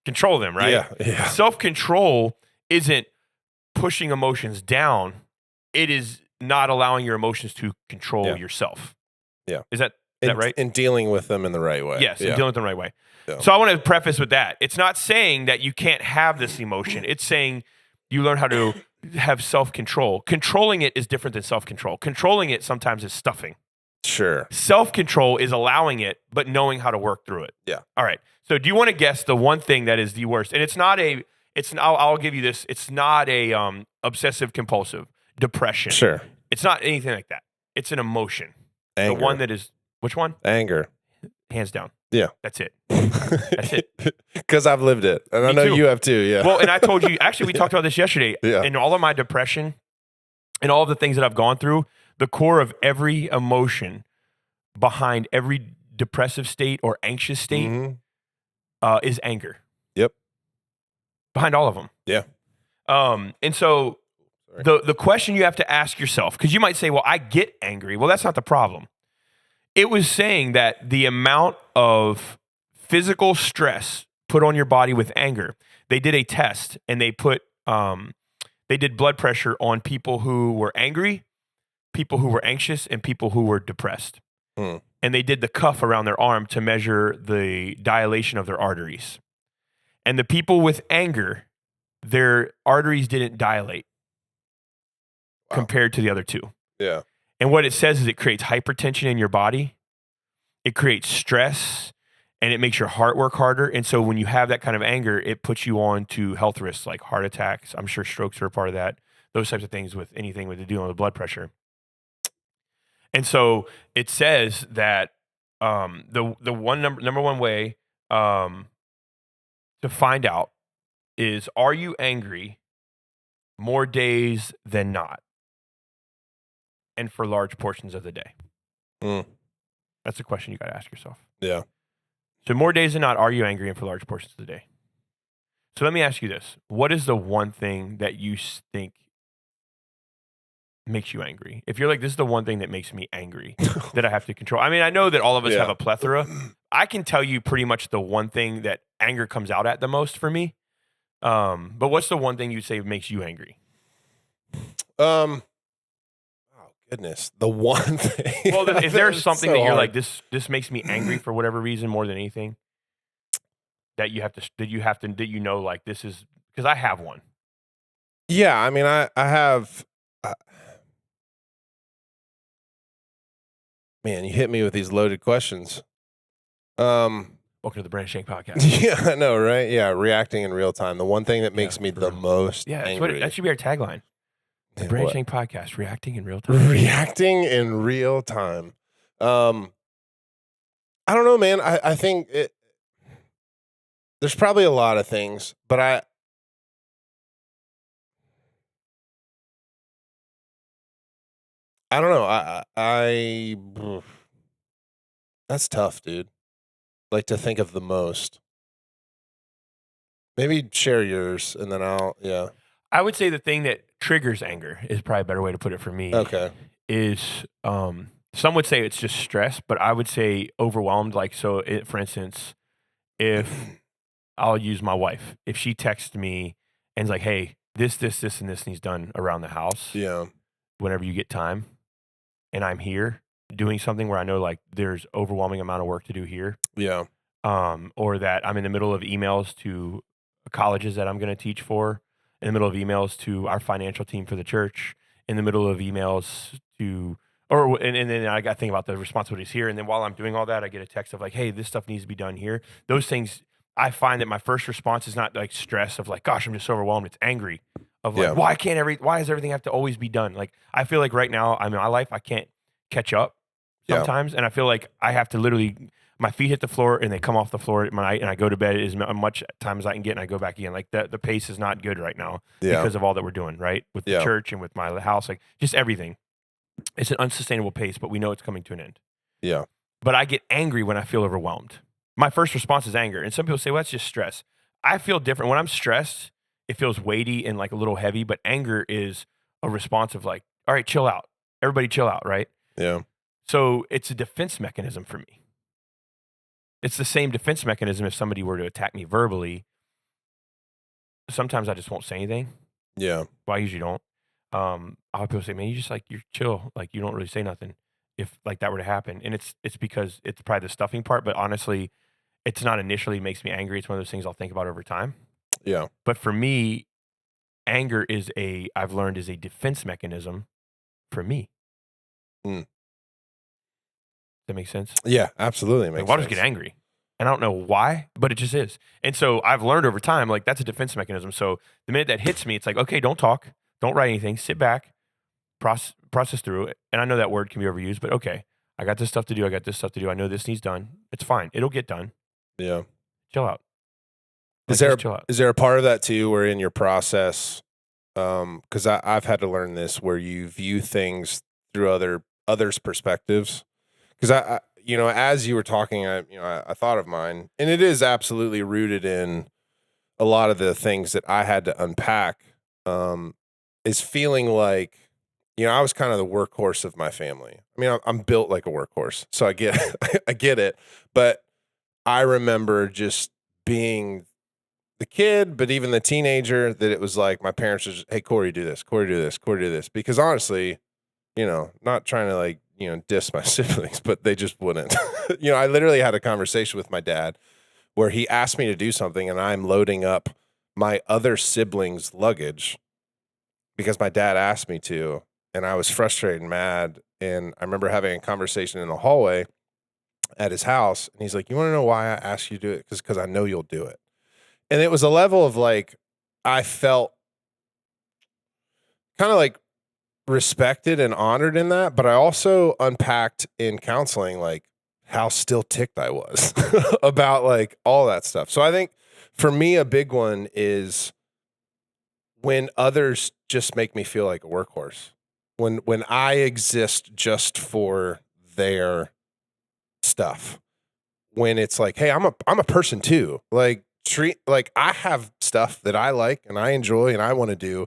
Control them, right?
Yeah.
Self-control isn't pushing emotions down. It is not allowing your emotions to control yourself.
Yeah.
Is that right?
And dealing with them in the right way.
Yes, and dealing with them the right way.
Yeah.
So I want to preface with that. It's not saying that you can't have this emotion. It's saying you learn how to have self-control. Controlling it is different than self-control. Controlling it sometimes is stuffing.
Sure.
Self-control is allowing it, but knowing how to work through it.
Yeah.
All right. So do you want to guess the one thing that is the worst? And I'll give you this. It's not a obsessive compulsive depression.
Sure.
It's not anything like that. It's an emotion.
Anger.
The one that is, which one?
Anger.
Hands down.
Yeah.
That's it. That's it.
Because I've lived it. And I know
too.
you have too. Yeah.
Well, and I told you, actually, we talked about this yesterday.
Yeah.
In all of my depression and all of the things that I've gone through, the core of every emotion behind every depressive state or anxious state is anger.
Yep.
Behind all of them.
Yeah.
And so the question you have to ask yourself, because you might say, well, I get angry. Well, that's not the problem. It was saying that the amount of physical stress put on your body with anger, they did a test and they did blood pressure on people who were angry, people who were anxious, and people who were depressed. And they did the cuff around their arm to measure the dilation of their arteries. And the people with anger, their arteries didn't dilate compared to the other two.
Yeah.
And what it says is it creates hypertension in your body. It creates stress and it makes your heart work harder. And so when you have that kind of anger, it puts you on to health risks like heart attacks. I'm sure strokes are a part of that. Those types of things with anything with dealing with blood pressure. And so it says that the one number one way to find out is, are you angry more days than not? And for large portions of the day. That's a question you got to ask yourself.
Yeah.
So more days than not, are you angry and for large portions of the day? So let me ask you this. What is the one thing that you think makes you angry? If you're like, this is the one thing that makes me angry that I have to control. I mean, I know that all of us have a plethora. I can tell you pretty much the one thing that anger comes out at the most for me. But what's the one thing you say makes you angry?
Goodness, the one thing.
Well, is there something that you're
hard.
like, this makes me angry for whatever reason more than anything? That you know, like this is, because I have one.
Yeah, I mean, I have. Man, you hit me with these loaded questions.
Welcome to the Brandon Shank podcast.
Yeah, I know, right? Yeah, reacting in real time. The one thing that makes me the most angry.
That should be our tagline. The Brandon Shank podcast, reacting in real time.
Reacting in real time. I don't know, man. I think there's probably a lot of things, but I don't know. That's tough, dude. Like to think of the most. Maybe share yours and then
I would say the thing that triggers anger is probably a better way to put it for me.
Okay.
Is some would say it's just stress, but I would say overwhelmed. Like, so for instance, if I'll use my wife, if she texts me and is like, hey, this, and this needs done around the house.
Yeah.
Whenever you get time, and I'm here doing something where I know like there's overwhelming amount of work to do here.
Yeah.
Or that I'm in the middle of emails to colleges that I'm going to teach for, in the middle of emails to our financial team for the church, in the middle of emails to, and then I got to think about the responsibilities here. And then while I'm doing all that, I get a text of like, hey, this stuff needs to be done here. Those things, I find that my first response is not like stress of like, gosh, I'm just so overwhelmed. It's angry of like, why does everything have to always be done? Like, I feel like right now, in my life, I can't catch up sometimes. And I feel like I have to literally, my feet hit the floor and they come off the floor at night, and I go to bed as much time as I can get, and I go back again. Like the pace is not good right now because of all that we're doing, right? With the church and with my house, like just everything. It's an unsustainable pace, but we know it's coming to an end.
Yeah.
But I get angry when I feel overwhelmed. My first response is anger. And some people say, well, that's just stress. I feel different. When I'm stressed, it feels weighty and like a little heavy, but anger is a response of like, all right, chill out. Everybody chill out, right?
Yeah.
So it's a defense mechanism for me. It's the same defense mechanism if somebody were to attack me verbally. Sometimes I just won't say anything.
Yeah.
Well, I usually don't. I'll have people say, man, you just like, you're chill. Like, you don't really say nothing if like that were to happen. And it's because it's probably the stuffing part, but honestly, it's not initially makes me angry. It's one of those things I'll think about over time.
Yeah.
But for me, anger I've learned is a defense mechanism for me.
Mm.
That makes sense?
Yeah, absolutely.
Like, I'll just get angry. And I don't know why, but it just is. And so I've learned over time, like, that's a defense mechanism. So the minute that hits me, it's like, okay, don't talk, don't write anything, sit back, process through it. And I know that word can be overused, but okay, I got this stuff to do. I know this needs done. It's fine. It'll get done.
Yeah.
Chill out.
Is there a part of that too, where in your process, because I've had to learn this, where you view things through others' perspectives? Because I as you were talking, I thought of mine, and it is absolutely rooted in a lot of the things that I had to unpack. Is feeling like, I was kind of the workhorse of my family. I mean, I'm built like a workhorse, so I get I get it. But I remember just being the kid, but even the teenager, that it was like my parents were just, hey, Corey, do this, Corey, do this, Corey, do this. Because honestly, not trying to like, diss my siblings, but they just wouldn't. I literally had a conversation with my dad where he asked me to do something and I'm loading up my other siblings' luggage because my dad asked me to. And I was frustrated and mad. And I remember having a conversation in the hallway at his house. And he's like, you want to know why I asked you to do it? Because I know you'll do it. And it was a level of like, I felt kind of like respected and honored in that. But I also unpacked in counseling, like how still ticked I was about like all that stuff. So I think for me, a big one is when others just make me feel like a workhorse. When I exist just for their stuff. When it's like, hey, I'm a person too. Like I have stuff that I like and I enjoy and I want to do.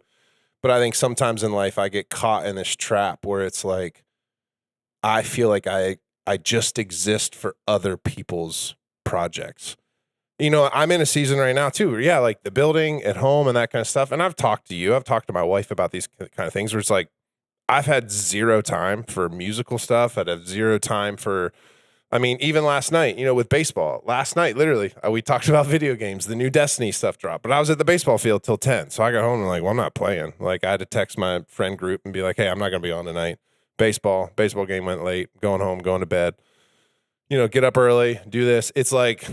But I think sometimes in life I get caught in this trap where it's like I feel like I just exist for other people's projects. I'm in a season right now too, where, like the building at home and that kind of stuff. And I've talked to my wife about these kind of things where it's like, I've had zero time for musical stuff. I'd have zero time for, even last night, with baseball. Last night, literally, we talked about video games. The new Destiny stuff dropped, but I was at the baseball field till 10. So I got home and like, well, I'm not playing. Like I had to text my friend group and be like, hey, I'm not going to be on tonight. Baseball game went late, going home, going to bed, get up early, do this. It's like,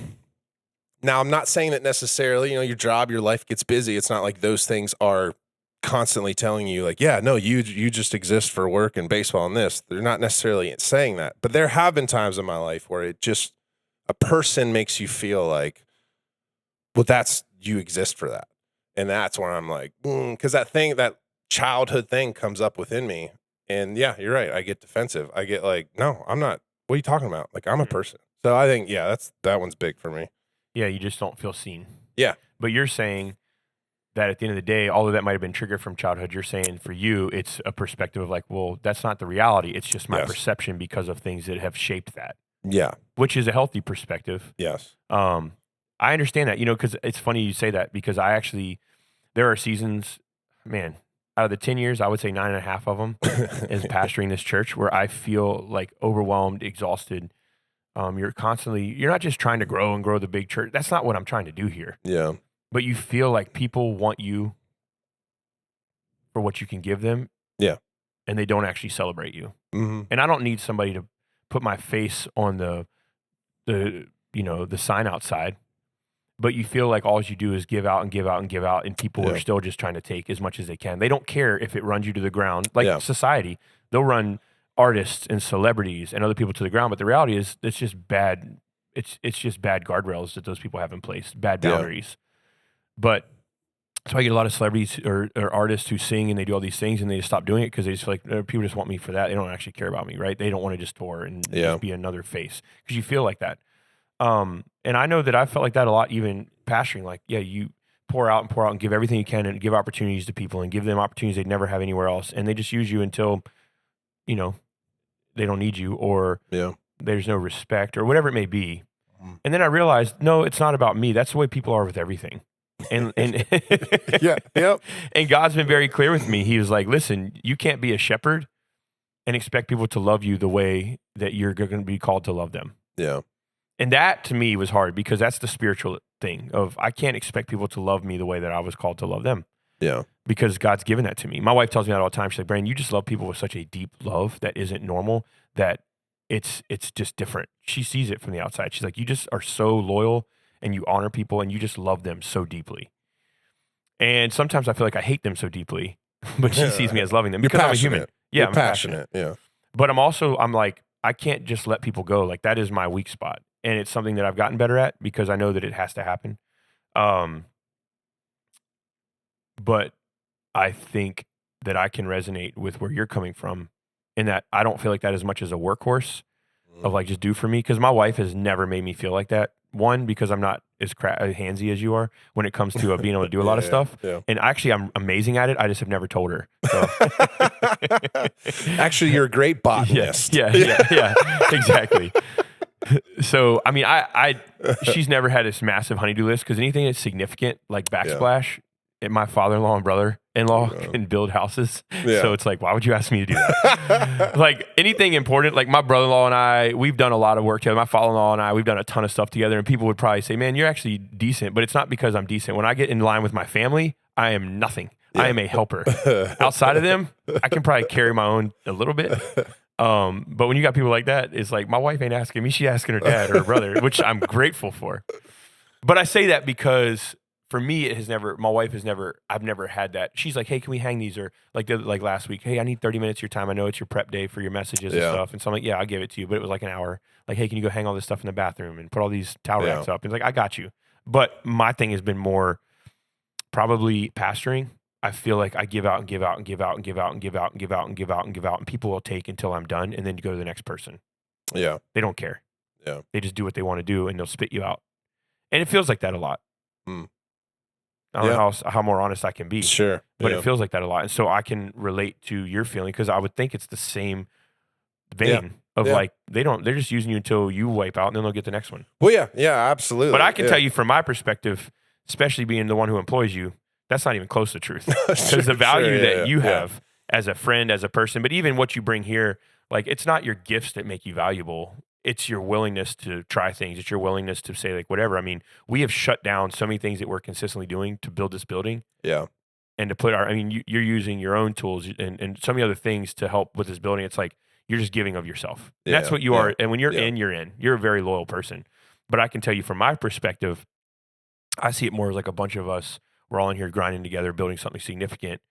now I'm not saying that necessarily, your job, your life gets busy. It's not like those things are constantly telling you like, yeah, no, you just exist for work and baseball and this. They're not necessarily saying that, but there have been times in my life where it just, a person makes you feel like, well, you exist for that. And that's when I'm like, because that childhood thing comes up within me. And yeah, you're right. I get defensive. I get like, no, I'm not. What are you talking about? Like, I'm a person. So I think, that one's big for me.
Yeah, you just don't feel seen.
Yeah.
But you're saying that at the end of the day, although that might have been triggered from childhood, you're saying for you, it's a perspective of like, well, that's not the reality. It's just my perception because of things that have shaped that.
Yeah.
Which is a healthy perspective.
Yes.
I understand that, because it's funny you say that because there are seasons, man, out of the 10 years, I would say 9.5 of them is pastoring this church where I feel like overwhelmed, exhausted. You're not just trying to grow and grow the big church. That's not what I'm trying to do here.
Yeah.
But you feel like people want you for what you can give them.
Yeah.
And they don't actually celebrate you.
Mm-hmm.
And I don't need somebody to put my face on the sign outside. But you feel like all you do is give out and give out and give out. And people are still just trying to take as much as they can. They don't care if it runs you to the ground. Like society, they'll run artists and celebrities and other people to the ground. But the reality is it's just bad. It's just bad guardrails that those people have in place, bad boundaries. But so I get a lot of celebrities or artists who sing and they do all these things and they just stop doing it because they just feel like people just want me for that. They don't actually care about me, right? They don't want to just tour and just be another face because you feel like that. And I know that I felt like that a lot, even pastoring. Like, you pour out and give everything you can and give opportunities to people and give them opportunities they'd never have anywhere else. And they just use you until, they don't need you, or
Yeah.
there's no respect, or whatever it may be. And then I realized, no, it's not about me. That's the way people are with everything. And
Yeah. Yep.
and God's been very clear with me. He was like, listen, you can't be a shepherd and expect people to love you the way that you're going to be called to love them.
Yeah.
And that to me was hard, because that's the spiritual thing of, I can't expect people to love me the way that I was called to love them,
Yeah.
because God's given that to me. My wife tells me that all the time. She's like, Brandon, you just love people with such a deep love that isn't normal, that it's just different. She sees it from the outside. She's like, you just are so loyal and you honor people and you just love them so deeply. And sometimes I feel like I hate them so deeply, but she sees me as loving them because I'm a human. Yeah,
You're passionate. Yeah.
But I'm like, I can't just let people go. Like, that is my weak spot. And it's something that I've gotten better at, because I know that it has to happen. But I think that I can resonate with where you're coming from, in that I don't feel like that as much as a workhorse of like, just do for me. Because my wife has never made me feel like that. One, because I'm not as handsy as you are when it comes to being able to do a lot of stuff.
Yeah.
And actually, I'm amazing at it. I just have never told her. So.
Actually, you're a great botanist.
Yeah, exactly. So, I mean, she's never had this massive honeydew list, because anything that's significant, like backsplash, my father-in-law and brother-in-law can build houses.
Yeah.
So it's like, why would you ask me to do that? Like, anything important, like my brother-in-law and I, we've done a lot of work together. My father-in-law and I, we've done a ton of stuff together, and people would probably say, man, you're actually decent, but it's not because I'm decent. When I get in line with my family, I am nothing. Yeah. I am a helper. Outside of them, I can probably carry my own a little bit. But when you got people like that, it's like, my wife ain't asking me, she's asking her dad or her brother, which I'm grateful for. But I say that because for me, I've never had that. She's like, hey, can we hang these? Or like last week, hey, I need 30 minutes of your time. I know it's your prep day for your messages and stuff. And so I'm like, yeah, I'll give it to you. But it was like an hour. Like, hey, can you go hang all this stuff in the bathroom and put all these towel racks up? And it's like, I got you. But my thing has been more probably pastoring. I feel like I give out and give out and give out and give out and give out and give out and give out and give out, and people will take until I'm done, and then go to the next person.
Yeah.
They don't care.
Yeah.
They just do what they want to do, and they'll spit you out. And it feels like that a lot. I don't know how more honest I can be.
Sure.
But it feels like that a lot. And so I can relate to your feeling, because I would think it's the same vein of like, they're just using you until you wipe out, and then they'll get the next one.
Well, yeah, absolutely.
But I can tell you from my perspective, especially being the one who employs you, that's not even close to truth. Because the value that you have as a friend, as a person, but even what you bring here, like, it's not your gifts that make you valuable. It's your willingness to try things. It's your willingness to say, like, whatever. I mean, we have shut down so many things that we're consistently doing to build this building. Yeah. And to put you're using your own tools and so many other things to help with this building. It's like, you're just giving of yourself. And that's what you are. And when you're in, you're in. You're a very loyal person. But I can tell you from my perspective, I see it more as like a bunch of us. We're all in here grinding together, building something significant.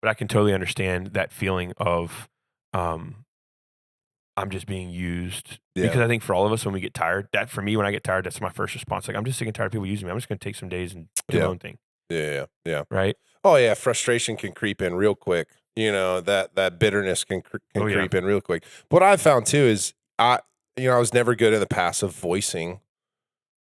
But I can totally understand that feeling of, I'm just being used. Because I think for all of us, when we get tired, for me, when I get tired, that's my first response. Like, I'm just sick and tired of people using me. I'm just going to take some days and do my own thing. Yeah.
Right? Oh, yeah. Frustration can creep in real quick. You know, that bitterness can creep in real quick. What I've found, too, is I was never good in the past of voicing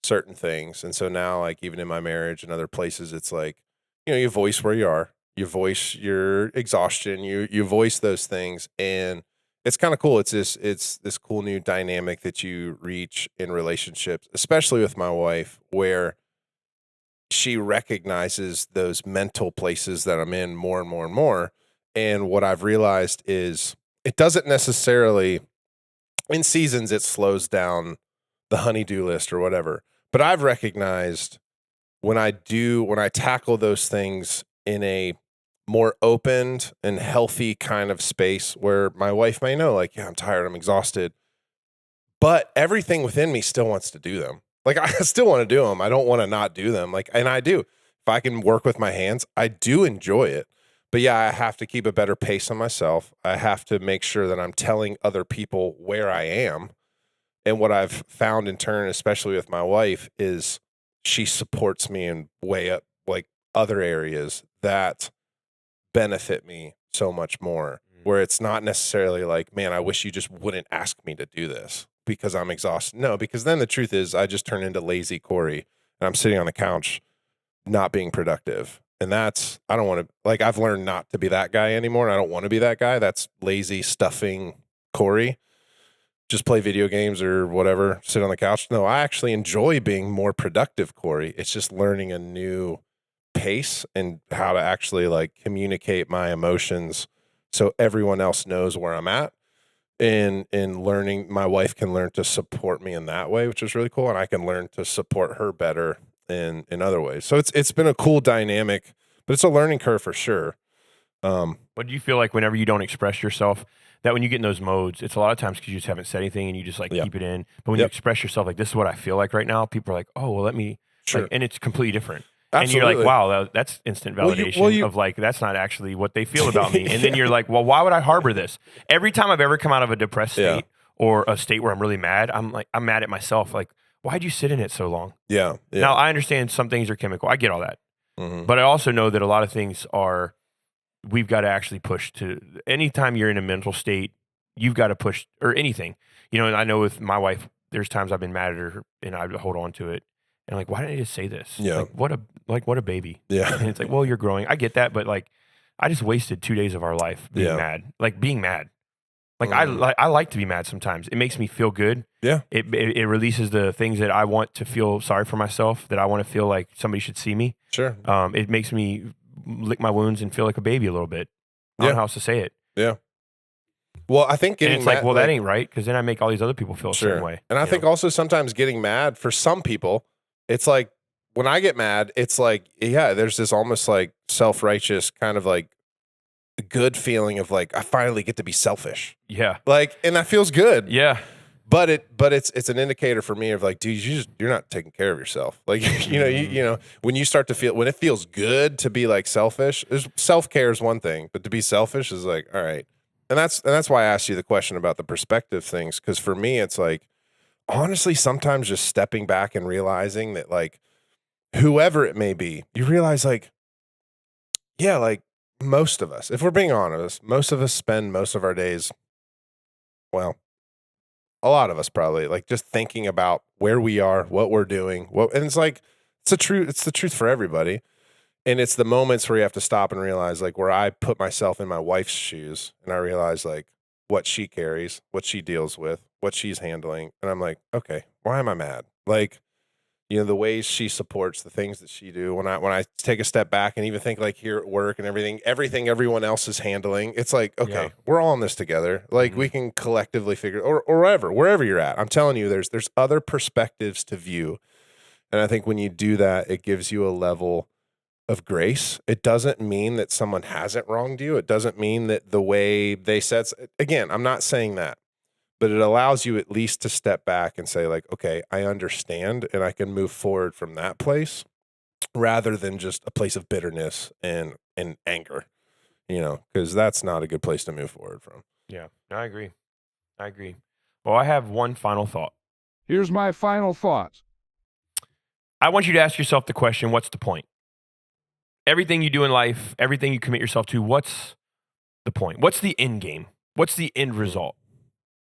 certain things. And so now, like, even in my marriage and other places, it's like, you voice where you are. You voice your exhaustion. You voice those things. And it's kind of cool. It's this cool new dynamic that you reach in relationships, especially with my wife, where she recognizes those mental places that I'm in more and more and more. And what I've realized is it doesn't necessarily, in seasons, it slows down the honey-do list or whatever. But I've recognized when I tackle those things in a more opened and healthy kind of space where my wife may know, like, yeah, I'm tired, I'm exhausted, but everything within me still wants to do them. Like, I still want to do them. I don't want to not do them. Like, and I do. If I can work with my hands, I do enjoy it. But yeah, I have to keep a better pace on myself. I have to make sure that I'm telling other people where I am. And what I've found in turn, especially with my wife, is she supports me in way up, like, other areas that benefit me so much more, where it's not necessarily like, man, I wish you just wouldn't ask me to do this because I'm exhausted. No, because then the truth is I just turn into lazy Corey and I'm sitting on the couch not being productive. And I don't want to, like, I've learned not to be that guy anymore. And I don't want to be that guy. That's lazy, stuffing Corey, just play video games or whatever, sit on the couch. No, I actually enjoy being more productive, Corey. It's just learning a new pace and how to actually like communicate my emotions so everyone else knows where I'm at. And learning, my wife can learn to support me in that way, which is really cool. And I can learn to support her better in other ways. So it's been a cool dynamic, but it's a learning curve for sure.
But do you feel like whenever you don't express yourself, that when you get in those modes, it's a lot of times because you just haven't said anything and you just like keep it in. But when you express yourself, like, this is what I feel like right now, people are like, oh, well, let me, like, and it's completely different.
Absolutely.
And you're like, wow, that's instant validation of like, that's not actually what they feel about me. And then you're like, well, why would I harbor this? Every time I've ever come out of a depressed state or a state where I'm really mad, I'm mad at myself. Like, why'd you sit in it so long?
Yeah.
Now I understand some things are chemical. I get all that.
Mm-hmm.
But I also know that a lot of things are, we've got to actually push to, anytime you're in a mental state, you've got to push, or anything. You know, and I know with my wife, there's times I've been mad at her and I hold on to it. And like, why didn't I just say this?
Yeah.
What a baby.
Yeah.
And it's like, well, you're growing. I get that, but like, I just wasted 2 days of our life being mad. Like being mad. Like I like to be mad sometimes. It makes me feel good.
Yeah.
It releases the things that I want to feel sorry for myself, that I want to feel like somebody should see me.
Sure.
It makes me lick my wounds and feel like a baby a little bit. I don't know how else to say it.
Yeah. Well, I think getting
and it's
mad,
like, well, that ain't right, because then I make all these other people feel a certain way.
And I think also sometimes getting mad for some people, it's like when I get mad, it's like, there's this almost like self-righteous kind of like good feeling of like, I finally get to be selfish.
Yeah.
Like, and that feels good.
Yeah.
But it's an indicator for me of like, dude, you're not taking care of yourself. Like, you know, when you start to feel, when it feels good to be like selfish, self-care is one thing, but to be selfish is like, all right. And that's why I asked you the question about the perspective things. Cause for me, it's like, honestly, sometimes just stepping back and realizing that like, whoever it may be, you realize like, yeah, like most of us, if we're being honest, most of us spend most of our days, well, a lot of us probably like just thinking about where we are, what we're doing, and it's like, it's the truth for everybody. And it's the moments where you have to stop and realize like where I put myself in my wife's shoes and I realize like what she carries, what she deals with, what she's handling. And I'm like, okay, why am I mad? Like, you know, the ways she supports the things that she do. When I take a step back and even think like here at work and everything everyone else is handling, it's like, okay, we're all in this together. Like we can collectively figure, or wherever you're at. I'm telling you, there's other perspectives to view. And I think when you do that, it gives you a level of grace. It doesn't mean that someone hasn't wronged you. It doesn't mean that the way they said, again, I'm not saying that. But it allows you at least to step back and say like, okay, I understand and I can move forward from that place rather than just a place of bitterness and anger, you know, because that's not a good place to move forward from.
Yeah, I agree. Well, I have one final thought.
Here's my final thought.
I want you to ask yourself the question, what's the point? Everything you do in life, everything you commit yourself to, what's the point? What's the end game? What's the end result?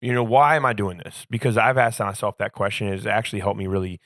You know, why am I doing this? Because I've asked myself that question. It's actually helped me really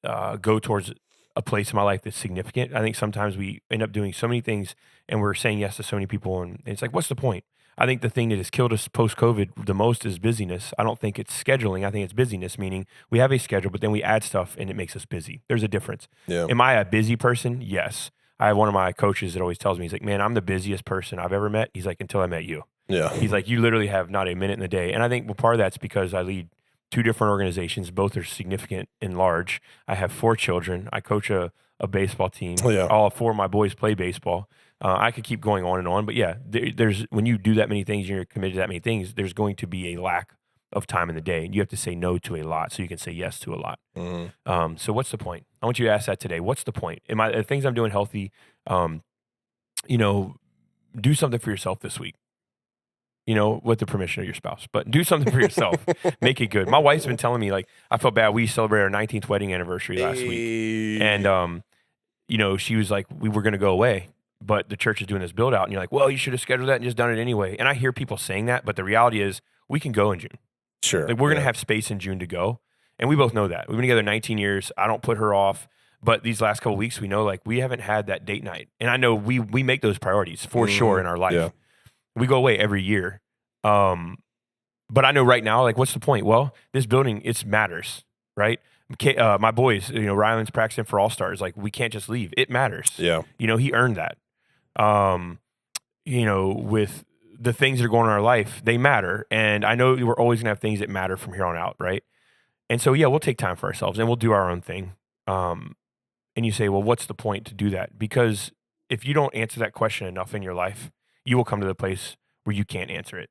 go towards a place in my life that's significant. I think sometimes we end up doing so many things and we're saying yes to so many people. And it's like, what's the point? I think the thing that has killed us post-COVID the most is busyness. I don't think it's scheduling. I think it's busyness, meaning we have a schedule, but then we add stuff and it makes us busy. There's a difference.
Yeah.
Am I a busy person? Yes. I have one of my coaches that always tells me, he's like, man, I'm the busiest person I've ever met. He's like, until I met you.
Yeah.
He's like, you literally have not a minute in the day. And I think part of that's because I lead 2 different organizations. Both are significant and large. I have 4 children. I coach a baseball team.
Yeah.
All 4 of my boys play baseball. I could keep going on. But yeah, there's when you do that many things and you're committed to that many things, there's going to be a lack of time in the day. And you have to say no to a lot so you can say yes to a lot.
Mm-hmm.
So what's the point? I want you to ask that today. What's the point? Am I the things I'm doing healthy? You know, do something for yourself this week. You know, with the permission of your spouse, but do something for yourself. Make it good. My wife's been telling me, like, I felt bad. We celebrated our 19th wedding anniversary last week. And, you know, she was like, we were going to go away, but the church is doing this build out. And you're like, well, you should have scheduled that and just done it anyway. And I hear people saying that, but the reality is we can go in June.
Sure.
Like, we're going to have space in June to go. And we both know that. We've been together 19 years. I don't put her off. But these last couple of weeks, we know, like, we haven't had that date night. And I know we make those priorities for sure in our life.
Yeah.
We go away every year. But I know right now, like, what's the point? Well, this building, it matters, right? My boys, Ryland's practicing for All-Stars. Like, we can't just leave. It matters.
Yeah.
He earned that. With the things that are going on in our life, they matter. And I know we're always going to have things that matter from here on out, right? And so, yeah, we'll take time for ourselves and we'll do our own thing. And you say, well, what's the point to do that? Because if you don't answer that question enough in your life, you will come to the place where you can't answer it.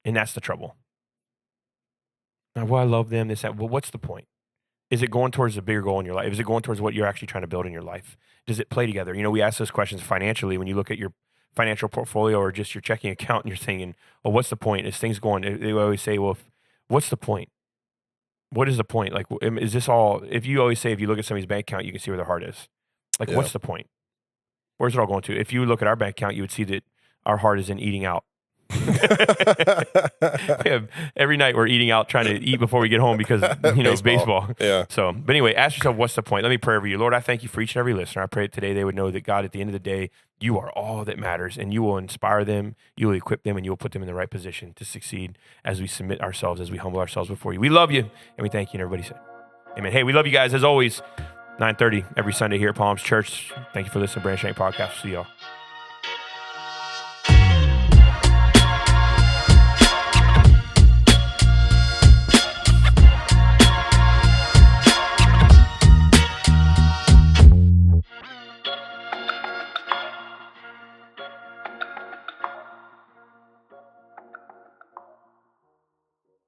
And that's the trouble. Now, well, I love them, this, that. Well, what's the point? Is it going towards a bigger goal in your life? Is it going towards what you're actually trying to build in your life? Does it play together? We ask those questions financially when you look at your financial portfolio or just your checking account and you're thinking, well, what's the point? Is things going, they always say, well, what's the point? What is the point? Like, is this all, if you always say, if you look at somebody's bank account, you can see where their heart is. Like, what's the point? Where's it all going to? If you look at our bank account, you would see that our heart is in eating out. Every night we're eating out, trying to eat before we get home because baseball.
Yeah.
So, but anyway, ask yourself, what's the point? Let me pray over you, Lord. I thank you for each and every listener. I pray that today they would know that, God, at the end of the day, you are all that matters, and you will inspire them, you will equip them, and you will put them in the right position to succeed as we submit ourselves, as we humble ourselves before you. We love you, and we thank you. And everybody said, amen. Hey, we love you guys as always. 9:30 every Sunday here at Palms Church. Thank you for listening to Brandon Shank Podcast. See y'all.